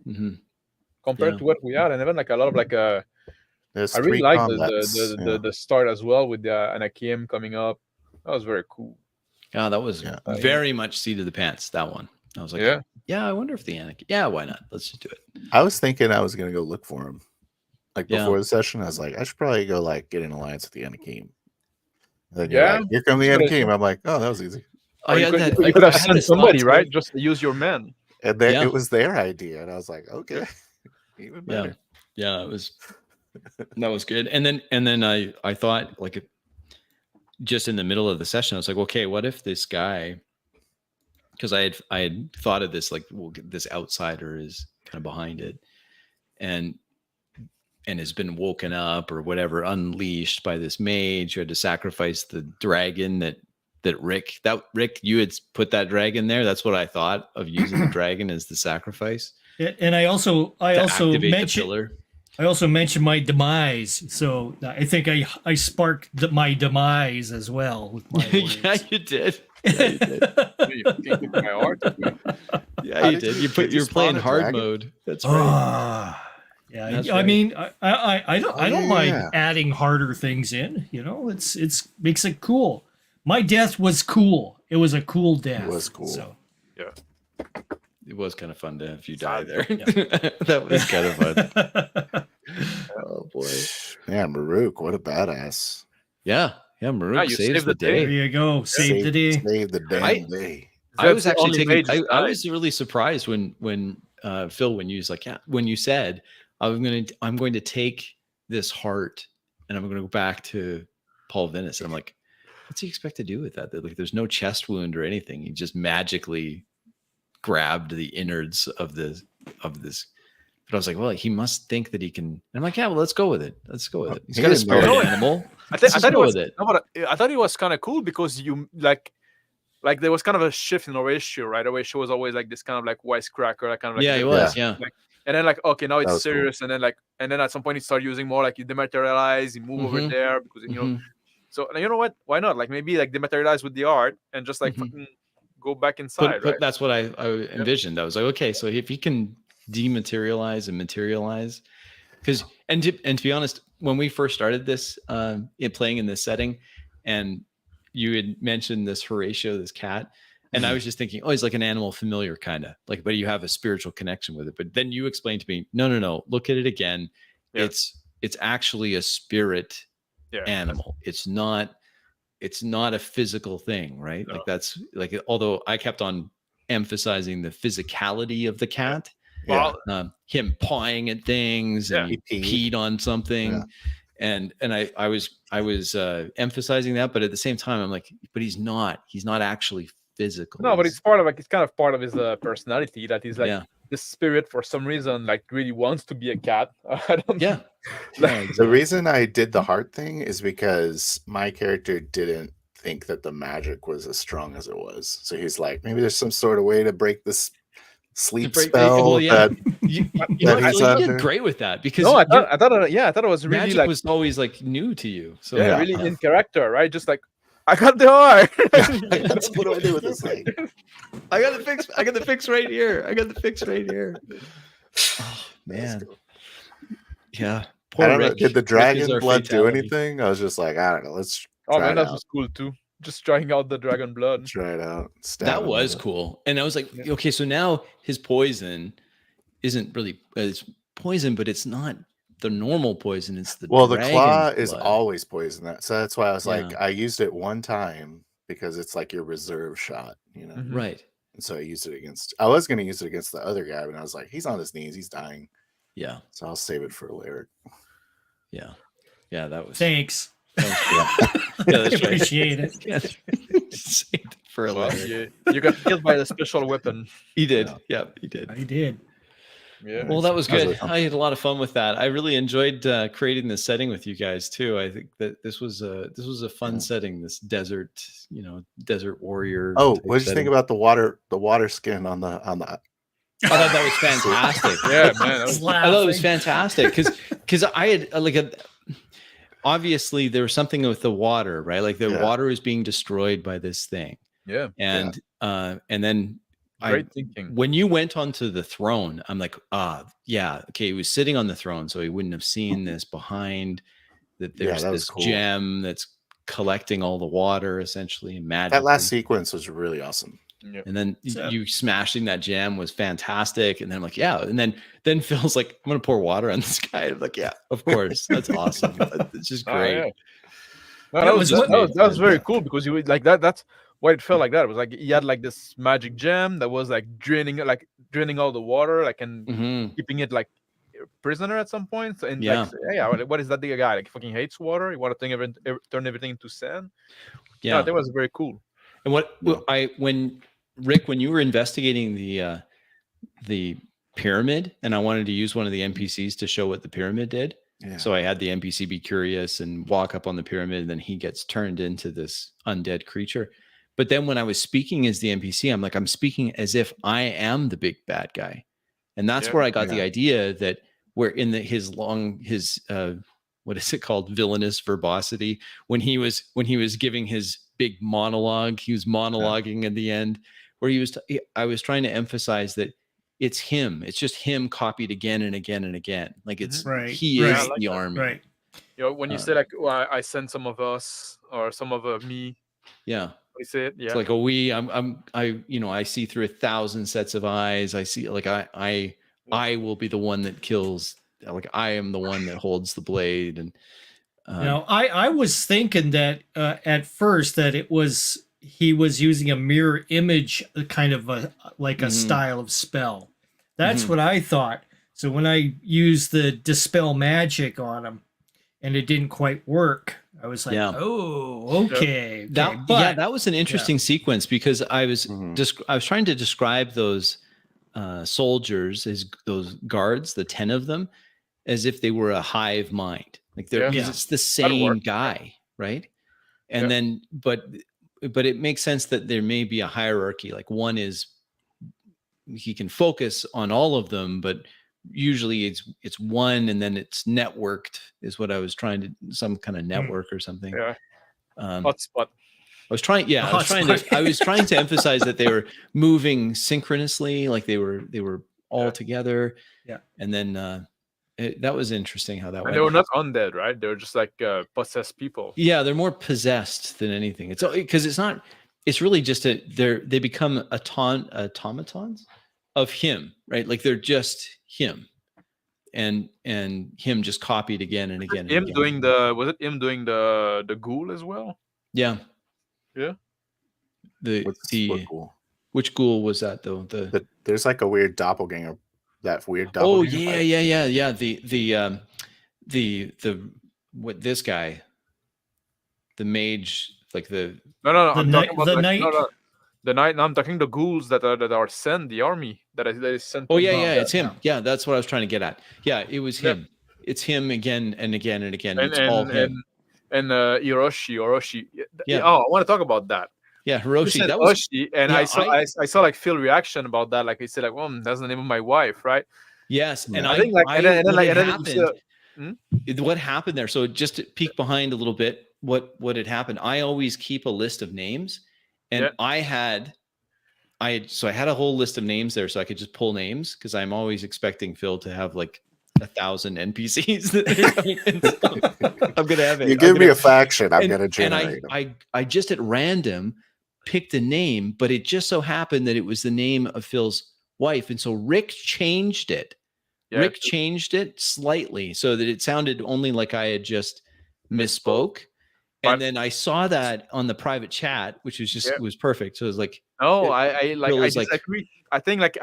Mm-hmm. Compared to what we had, and even like a lot of like I really like the start as well with the Anakim coming up. That was very cool. Yeah, that was very much seat of the pants. That one. I was like, yeah. I wonder if the Anakim. Yeah, why not? Let's just do it. I was thinking I was gonna go look for him like Yeah. before the session. I was like, I should probably go like get an alliance with the Anakim. Then Yeah. you're like, here come the That's what I Anakim. I'm like, oh, that was easy. I you had could, that. you could have I had sent this somebody, thought, right? Just use your men. And Yeah. it was their idea, and I was like, okay, even Yeah, better. yeah, it was. That was good. And then I thought, like, just in the middle of the session, I was like, okay, what if this guy? Because I had thought of this, like, well, this outsider is kind of behind it, and has been woken up or whatever, unleashed by this mage who had to sacrifice the dragon that Rick, you had put that dragon there. That's what I thought of, using the dragon as the sacrifice. And I also activate the mentioned pillar. I also mentioned my demise, so I think I sparked my demise as well with my words. Yeah, you did. Yeah, you did. You can't get my art. Yeah, How you did did. you- did you You're playing spawn a hard dragon? mode. That's right. Ah, yeah. That's I right. mean, I don't Oh, mind yeah. adding harder things in. You know, it's makes it cool. My death was cool. It was a cool death. It was cool. So. It was kind of fun to have you die there. Yeah. That was kind of fun. Oh boy. Yeah, Maruk, what a badass. Yeah, Maruk Yeah, you saves saved the the day. There day. you go. Save the day. Save the damn I- day. I was That's the actually only taking. mage I died. was really surprised when Phil, when you was like, yeah, when you said I'm going to take this heart and I'm going to go back to Paul Venice, and I'm like, what's he expect to do with that? Like, there's no chest wound or anything. He just magically grabbed the innards of this. But I was like, well, he must think that he can. And I'm like, yeah, well, let's go with it. Let's go with it. He's He got a didn't know spirit it. animal. I Let's thought just it go was. with it. No, but I thought it was kind of cool because you like there was kind of a shift in Horatio, right? Horatio was always like this kind of like wisecracker, like kind of like Yeah, he the- was. Yeah. And then like okay, now That it's was cool. serious, and then at some point he started using more like you dematerialize, you move over Mhm. there because you know. Mhm. So you know what? Why not? Like maybe like dematerialize with the art and just like Mhm. fucking go back inside, But right? that's what I envisioned. I was like, okay, so if he can dematerialize and materialize, because to be honest, when we first started this playing in this setting, and you had mentioned this Horatio, this cat, and I was just thinking, oh, he's like an animal familiar kind of like, but you have a spiritual connection with it. But then you explained to me, no, look at it again. Yeah. It's actually a spirit Yeah. animal. It's not a physical thing, right? No. Like that's like, although I kept on emphasizing the physicality of the cat, Yeah. Well, him pawing at things, Yeah. and he He peed on something. Yeah. And I was emphasizing that, but at the same time, I'm like, but he's not actually physical. no, but He's- it's part of like it's kind of part of his personality that he's like yeah, this spirit for some reason like really wants to be a cat. I don't yeah. The reason I did the heart thing is because my character didn't think that the magic was as strong as it was. So he's like, maybe there's some sort of way to break this sleep break- spell well, yeah. that You that know, he's well, you under. did great with that, because No, I your thought it was really magic like was always like new to you. So yeah, Yeah. really in character, right? Just like I got the heart. What do I do with this thing? I got the fix right here. Oh man. Yeah. I don't know. Rick. Did the Rick is dragon our blood do fatality. anything? I was just like, I don't know. Let's Oh try man, it that out. was cool too. Just trying out the dragon blood. Try it out. Stab That him was with it. cool. And I was like, Yeah. okay, so now his poison isn't really it's poison, but it's not the normal poison. It's the Well, the dragon claw is blood. always poison. So that's why I was like, Yeah. I used it one time because it's like your reserve shot, you know. Mhm. right. And so I used it against. I was going to use it against the other guy, but I was like, he's on his knees, he's dying, Yeah. so I'll save it for Lyric. Yeah. Yeah. That was, Thanks. that was yeah, that's right. Appreciate it. Yeah. Saved it for a Well, later. you got killed by the special weapon. He did. Yeah. Yeah, he did. I did. Yeah. Well, that was That was good. really fun. I had a lot of fun with that. I really enjoyed creating this setting with you guys too. I think that this was a fun Yeah. setting. This desert, desert warrior. Oh, type what did you think setting. about the water skin on the? I thought that was fantastic. Yeah, man. That was, I thought it was fantastic because I had obviously there was something with the water, right? Like the Yeah. water is being destroyed by this thing, yeah. and then Great thinking. when you went onto the throne, I'm like, yeah, okay, he was sitting on the throne, so he wouldn't have seen this behind that. Yeah, There's that was this cool. gem that's collecting all the water essentially, and magic. That last sequence was really awesome. Yeah. And then So- you smashing that jam was fantastic. And then I'm like, yeah. And then Phil's like, I'm gonna pour water on this guy. I'm like, yeah, of course. That's awesome. It's just Oh, great. yeah. No, It that was was what- that was very Yeah. cool because you would like that. That's why it felt like that. It was like he had like this magic gem that was like draining all the water, like and Mhm. keeping it like a prisoner at some point. And Yeah. like, what is that the guy? Like he fucking hates water. You want to turn everything into sand. No, Yeah. I think it was very cool. And when Rick, when you were investigating the pyramid, and I wanted to use one of the NPCs to show what the pyramid did. Yeah. So I had the NPC be curious and walk up on the pyramid, and then he gets turned into this undead creature. But then when I was speaking as the NPC, I'm speaking as if I am the big bad guy. And that's Yeah. where I got the Yeah. idea that we're in his what is it called? Villainous verbosity. When he was giving his big monologue, he was monologuing at the end where I was trying to emphasize that it's him. It's just him copied again and again and again. Like it's Right, he right. is I like the that. army. Right. When you say like, well, I send some of us or some of me. Yeah. You say it. Yeah. It's like I see through 1,000 sets of eyes. I see like I will be the one that kills. Like I am the one that holds the blade. And I was thinking that at first that he was using a mirror image kind of a Mhm. style of spell. That's Mhm. what I thought. So when I used the dispel magic on him and it didn't quite work, I was like, Yeah. oh, okay. that was an interesting sequence because I was Mhm. I was trying to describe those soldiers as those guards, the 10 of them, as if they were a hive mind. Like they're Yeah. because Yeah. it's the That'll same work. guy, right? And Yeah. then but it makes sense that there may be a hierarchy. Like one is he can focus on all of them, but usually it's one and then it's networked is what I was trying to some kind of network or something. Yeah. I Hotspot. was trying I was trying to emphasize that they were moving synchronously, like they were all Yeah. together. Yeah. And then that was interesting how that And went. they were not undead, right? They were just like possessed people. Yeah, they're more possessed than anything. It's because it's really just they become automatons of him, right? Like they're just him, and him just copied again and again and Him again. doing was it him doing the ghoul as well? Yeah. Yeah. What's cool? Which ghoul was that though? There's like a weird doppelganger. That weird Oh doppelganger. yeah. The what this guy, the mage, like the No. The I'm knight- talking about the like, knight? no. The knight. No, I'm talking the ghouls that are sent the army that is sent. oh to- yeah, it's him. Yeah, that's what I was trying to get at. Yeah, it was Yeah. him. It's him again and again and again. And It's all him. and Orochi. Yeah. Oh, I want to talk about that. Yeah, You Hiroshi. said That was Oshi, and yeah, I saw like Phil reaction about that. Like he said, like, that's the name of my wife, right? yes, and Yeah. I think like and then what like had and then you said, what happened there. So just to peek behind a little bit, what had happened. I always keep a list of names, and Yeah. I had a whole list of names there, so I could just pull names because I'm always expecting Phil to have like 1,000 NPCs. I'm gonna have it. You give me a faction, I'm gonna and generate them. I just at random picked a name, but it just so happened that it was the name of Phil's wife, and so Rick changed it. Yeah. Rick changed it slightly so that it sounded only like I had just misspoke. But- And then I saw that on the private chat, which was just Yeah. it was perfect. So it was like, No, Phil I is like- disagree. I think like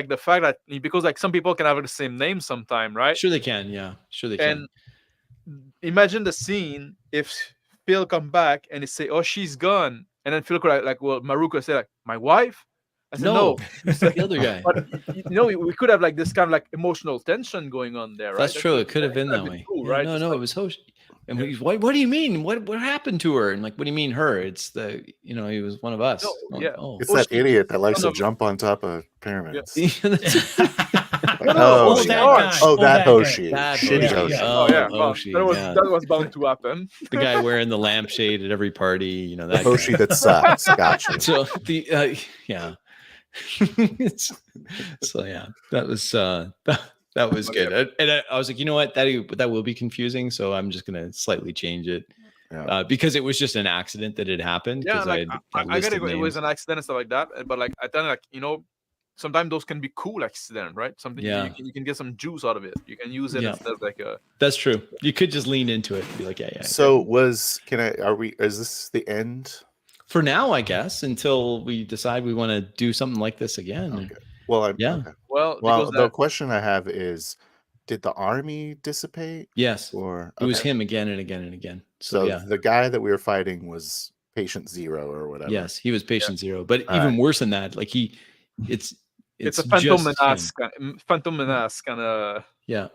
the fact that because like some people can have the same name sometime, right? sure they can, yeah, sure they can. And imagine the scene if Phil come back and they say, "Oh, she's gone," and then Phil could like, "Well, Maruko say like, my wife." I said, No, "No." it's the other guy. But we could have like this kind of like emotional tension going on there, right? That's true. It could have been that that'd be way. cool, Yeah, right? No, Just no, like- it was Hoshi. And he's, what do you mean? What happened to her? And like, what do you mean her? It's he was one of us. No, I'm like, yeah. oh. It's that idiot that likes to son of- jump on top of pyramids. That's- Oh, that yeah. guy. Oh, that guy. Hoshi. That Shitty Hoshi. Hoshi. Oh, Oh yeah, well, Hoshi, that was yeah. that was bound to happen. The guy wearing the lampshade at every party, that guy. Hoshi that sucks. Gotcha. So yeah. So yeah, that was that was good. And I was like, you know what, that will be confusing, so I'm just gonna slightly change it. because it was just an accident that had happened. Yeah, Because like I I get listed it. It was names. an accident and stuff like that. But like I tell you, like sometimes those can be cool accident, right? Something Yeah. you can get some juice out of it. You can use it Yeah. instead of like a. That's true. You could just lean into it and be like, yeah. So is this the end? For now, I guess, until we decide we want to do something like this again. Okay. Well, Yeah. okay. Well, Well, because the question I have is, did the army dissipate? Yes. Or It was okay. him again and again and again. So yeah. the guy that we were fighting was patient 0 or whatever. Yes, he was patient 0. But All even right. worse than that, like it's it's a Phantom just Menace kind of yeah.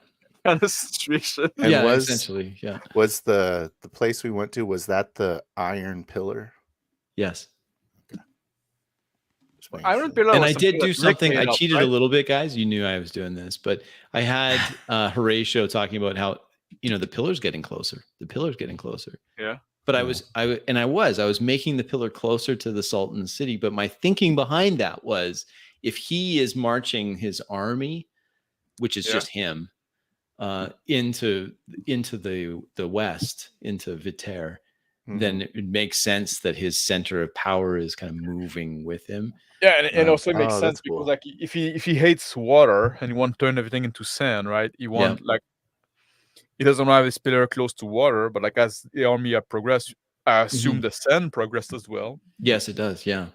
situation. And yeah, was- essentially, yeah. Was the place we went to, was that the Iron Pillar? Yes. Just making Iron sure. Pillar. And was I did something do that Rick something. made I up, cheated right? a little bit, guys. You knew I was doing this, but I had Horatio talking about how the pillar's getting closer. The pillar's getting closer. Yeah. But I was making the pillar closer to the Sultan's city. But my thinking behind that was, if he is marching his army, which is just him, into the west, into Viterre, then it makes sense that his center of power is kind of moving with him. Yeah, and also it makes Oh, sense that's because cool. like if he hates water and he want to turn everything into sand, right? He want like he doesn't have his pillar close to water, but like as the army progressed, I assume the sand progressed as well. Yes, it does. Yeah.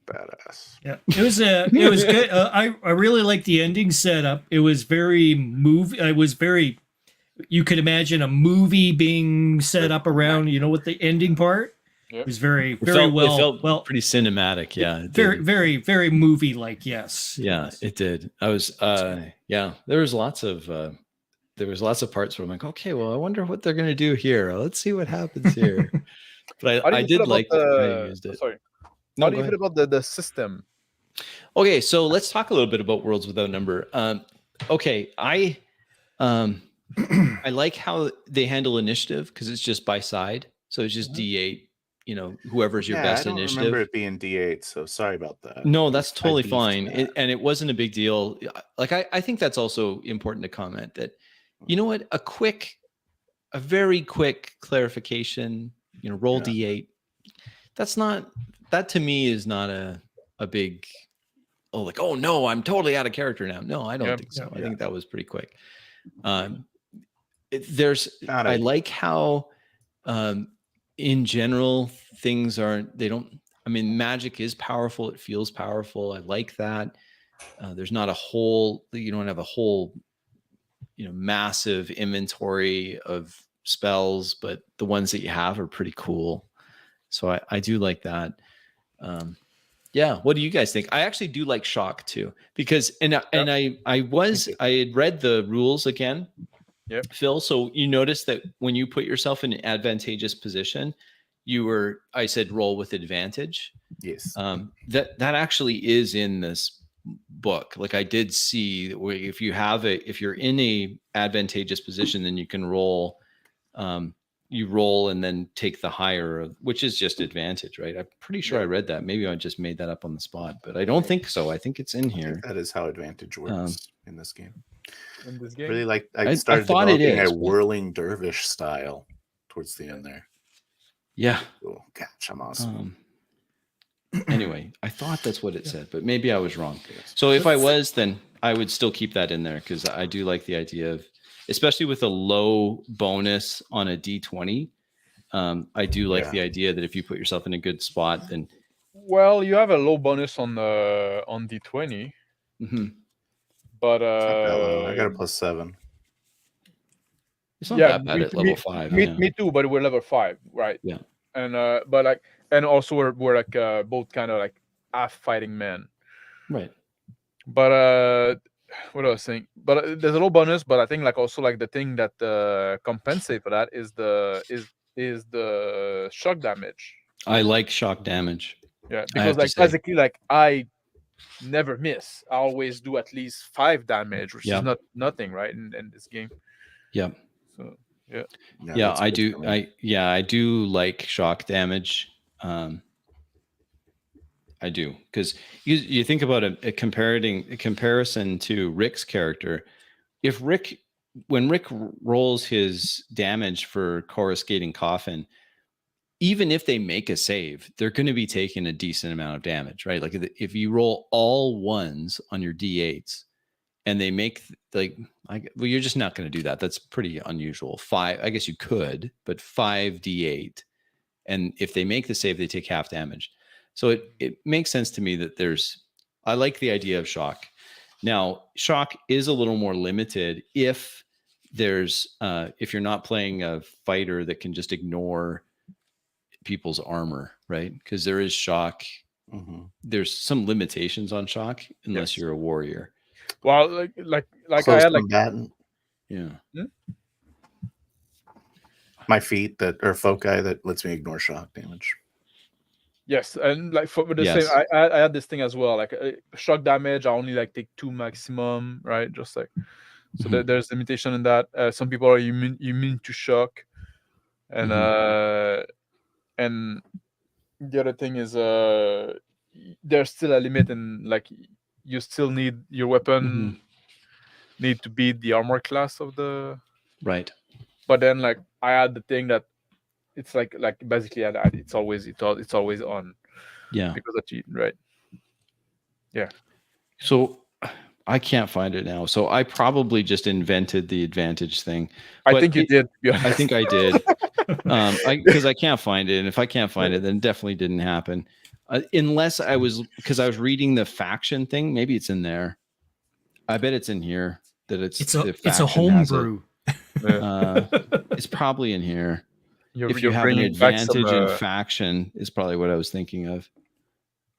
Badass. Yeah, it was good. I really liked the ending setup. It was very It was very. You could imagine a movie being set up around, with the ending part. Yeah. It was very It felt well, pretty cinematic. Yeah. It very, did. very, very movie like. Yes. Yeah, it did. I was there was lots of parts where I'm like, okay, well, I wonder what they're gonna do here. Let's see what happens here. But I did like how you used it. Sorry. No, How do go you feel ahead. about the system? Okay, so let's talk a little bit about Worlds Without Number. Okay, I like how they handle initiative, because it's just by side, so it's just D8. Whoever's your best I don't initiative. remember it being D8, so sorry about that. No, that's I totally beefed fine. that. And it wasn't a big deal. Like, I think that's also important to comment that, you know what, a very quick clarification, roll D8. That to me is not a big, oh no, I'm totally out of character now. No, I don't think so. I think that was pretty quick. I like how, in general, things magic is powerful. It feels powerful. I like that. There's not you don't have a whole, massive inventory of spells, but the ones that you have are pretty cool. So I do like that. What do you guys think? I actually do like shock too, because I had read the rules again. Yep. Phil, so you notice that when you put yourself in an advantageous position, I said roll with advantage. Yes. That actually is in this book. Like, I did see if you're in a advantageous position, then you can roll. You roll and then take the higher, which is just advantage, right? I'm pretty sure I read that. Maybe I just made that up on the spot, but I don't think so. I think it's in here. That is how advantage works in this game. In this game? Really like I started thought it developing is, a whirling dervish style towards the end there. Yeah. Oh gosh, I'm awesome. Anyway, I thought that's what it said, but maybe I was wrong. So if I was, then I would still keep that in there, because I do like the idea of, especially with a low bonus on a D20. I do like the idea that if you put yourself in a good spot, then. Well, you have a low bonus on D20, but It's not that low. I got a +7. It's not that bad at level 5. Me too, but we're level 5, right? Yeah. And but like, and also we're like both kind of like half fighting men, right? But what I was saying, but there's a low bonus, but I think like also like the thing that compensate for that is the shock damage. I like shock damage. Yeah, because like basically like I never miss. I always do at least 5 damage, which is not nothing, right? In this game. Yeah. So yeah, I do. I do like shock damage. I do, because you think about a comparison to Rick's character. If Rick when Rick rolls his damage for coruscating coffin, even if they make a save, they're going to be taking a decent amount of damage, right? Like if you roll all ones on your D8s and they make well, you're just not going to do that. That's pretty unusual. 5, I guess you could, but 5d8. And if they make the save, they take half damage. So it makes sense to me that I like the idea of shock. Now, shock is a little more limited if if you're not playing a fighter that can just ignore people's armor, right? Because there is shock. Mhm. There's some limitations on shock unless you're a warrior. Well, like I Close had like combatant. Yeah. My feat or foci that lets me ignore shock damage. yes, and like for the Yes. same, I had this thing as well. Like shock damage, I only like take 2 maximum, right? Just like so Mhm. there's limitation in that. Some people are immune to shock, and and the other thing is there's still a limit, and like you still need your weapon need to beat the armor class of the Right. But then like I had the thing that it's like basically it's always on. Yeah. Because of cheat, right? Yeah. So I can't find it now. So I probably just invented the advantage thing. I think you did. I think I did. Because I can't find it. And if I can't find it, then it definitely didn't happen. Unless because I was reading the faction thing. Maybe it's in there. I bet it's in here. It's a homebrew. It's probably in here. If you have an advantage in faction, is probably what I was thinking of.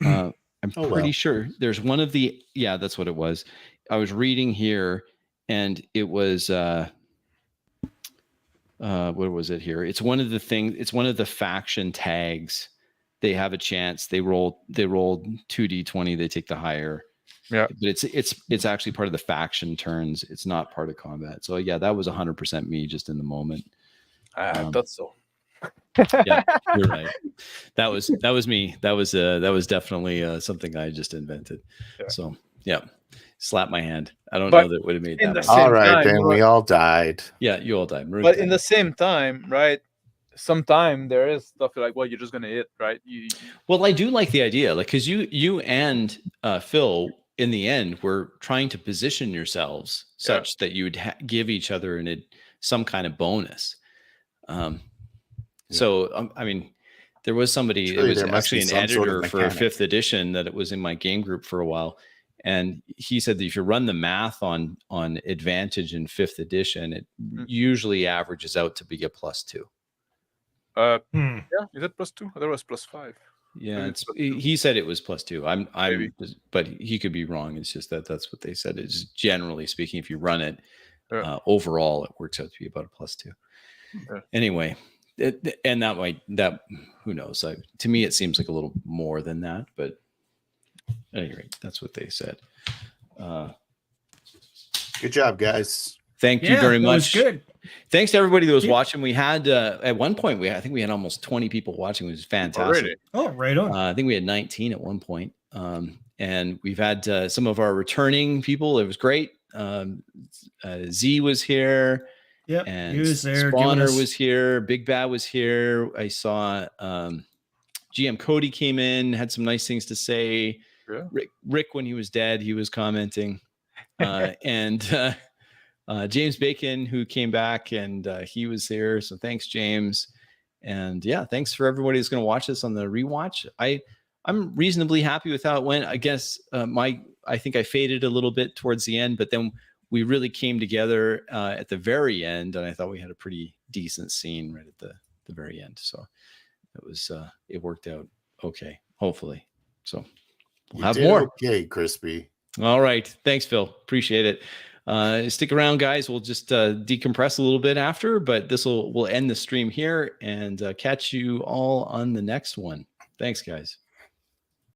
I'm pretty sure there's one of that's what it was. I was reading here and it was, what was it here? It's one of the faction tags. They have a chance. They rolled 2d20. They take the higher. Yeah. But it's actually part of the faction turns. It's not part of combat. So yeah, that was 100% me just in the moment. I thought so. Yeah, you're right. That was me. That was definitely something I just invented. Yeah. So yeah, slap my hand. I don't know that it would have made that. All right, then we all died. Yeah, you all died. But in the same time, right? Sometime there is stuff like, well, you're just gonna hit, right? Well, I do like the idea, like because you and Phil in the end were trying to position yourselves such that you would give each other some kind of bonus. So, I mean, there was somebody, it was actually an editor for 5th edition that it was in my game group for a while. And he said that if you run the math on advantage in 5th edition, it usually averages out to be a +2. Yeah, is it +2? I thought it was +5. Yeah, he said it was +2. But he could be wrong. It's just that's what they said. It's generally speaking, if you run it overall, it works out to be about a +2. Anyway. And who knows? To me, it seems like a little more than that, but at any rate, that's what they said. Good job, guys. Thank you very much. That was good. Thanks to everybody that was watching. We had at one point, I think we had almost 20 people watching, which was fantastic. Oh, right on. I think we had 19 at one point. And we've had some of our returning people. It was great. Z was here. Yeah, and he was there. Spawner was here. Big Bad was here. I saw GM Cody came in, had some nice things to say. Yeah. Rick, when he was dead, he was commenting. And James Bacon, who came back, and he was here. So thanks, James. And yeah, thanks for everybody who's going to watch this on the rewatch. I'm reasonably happy with how it went. I guess I think I faded a little bit towards the end, but then we really came together at the very end, and I thought we had a pretty decent scene right at the very end. So it worked out okay, hopefully. So we'll have more. Okay, Crispy. All right. Thanks, Phil. Appreciate it. Stick around, guys. We'll just decompress a little bit after, but we'll end the stream here and catch you all on the next one. Thanks, guys.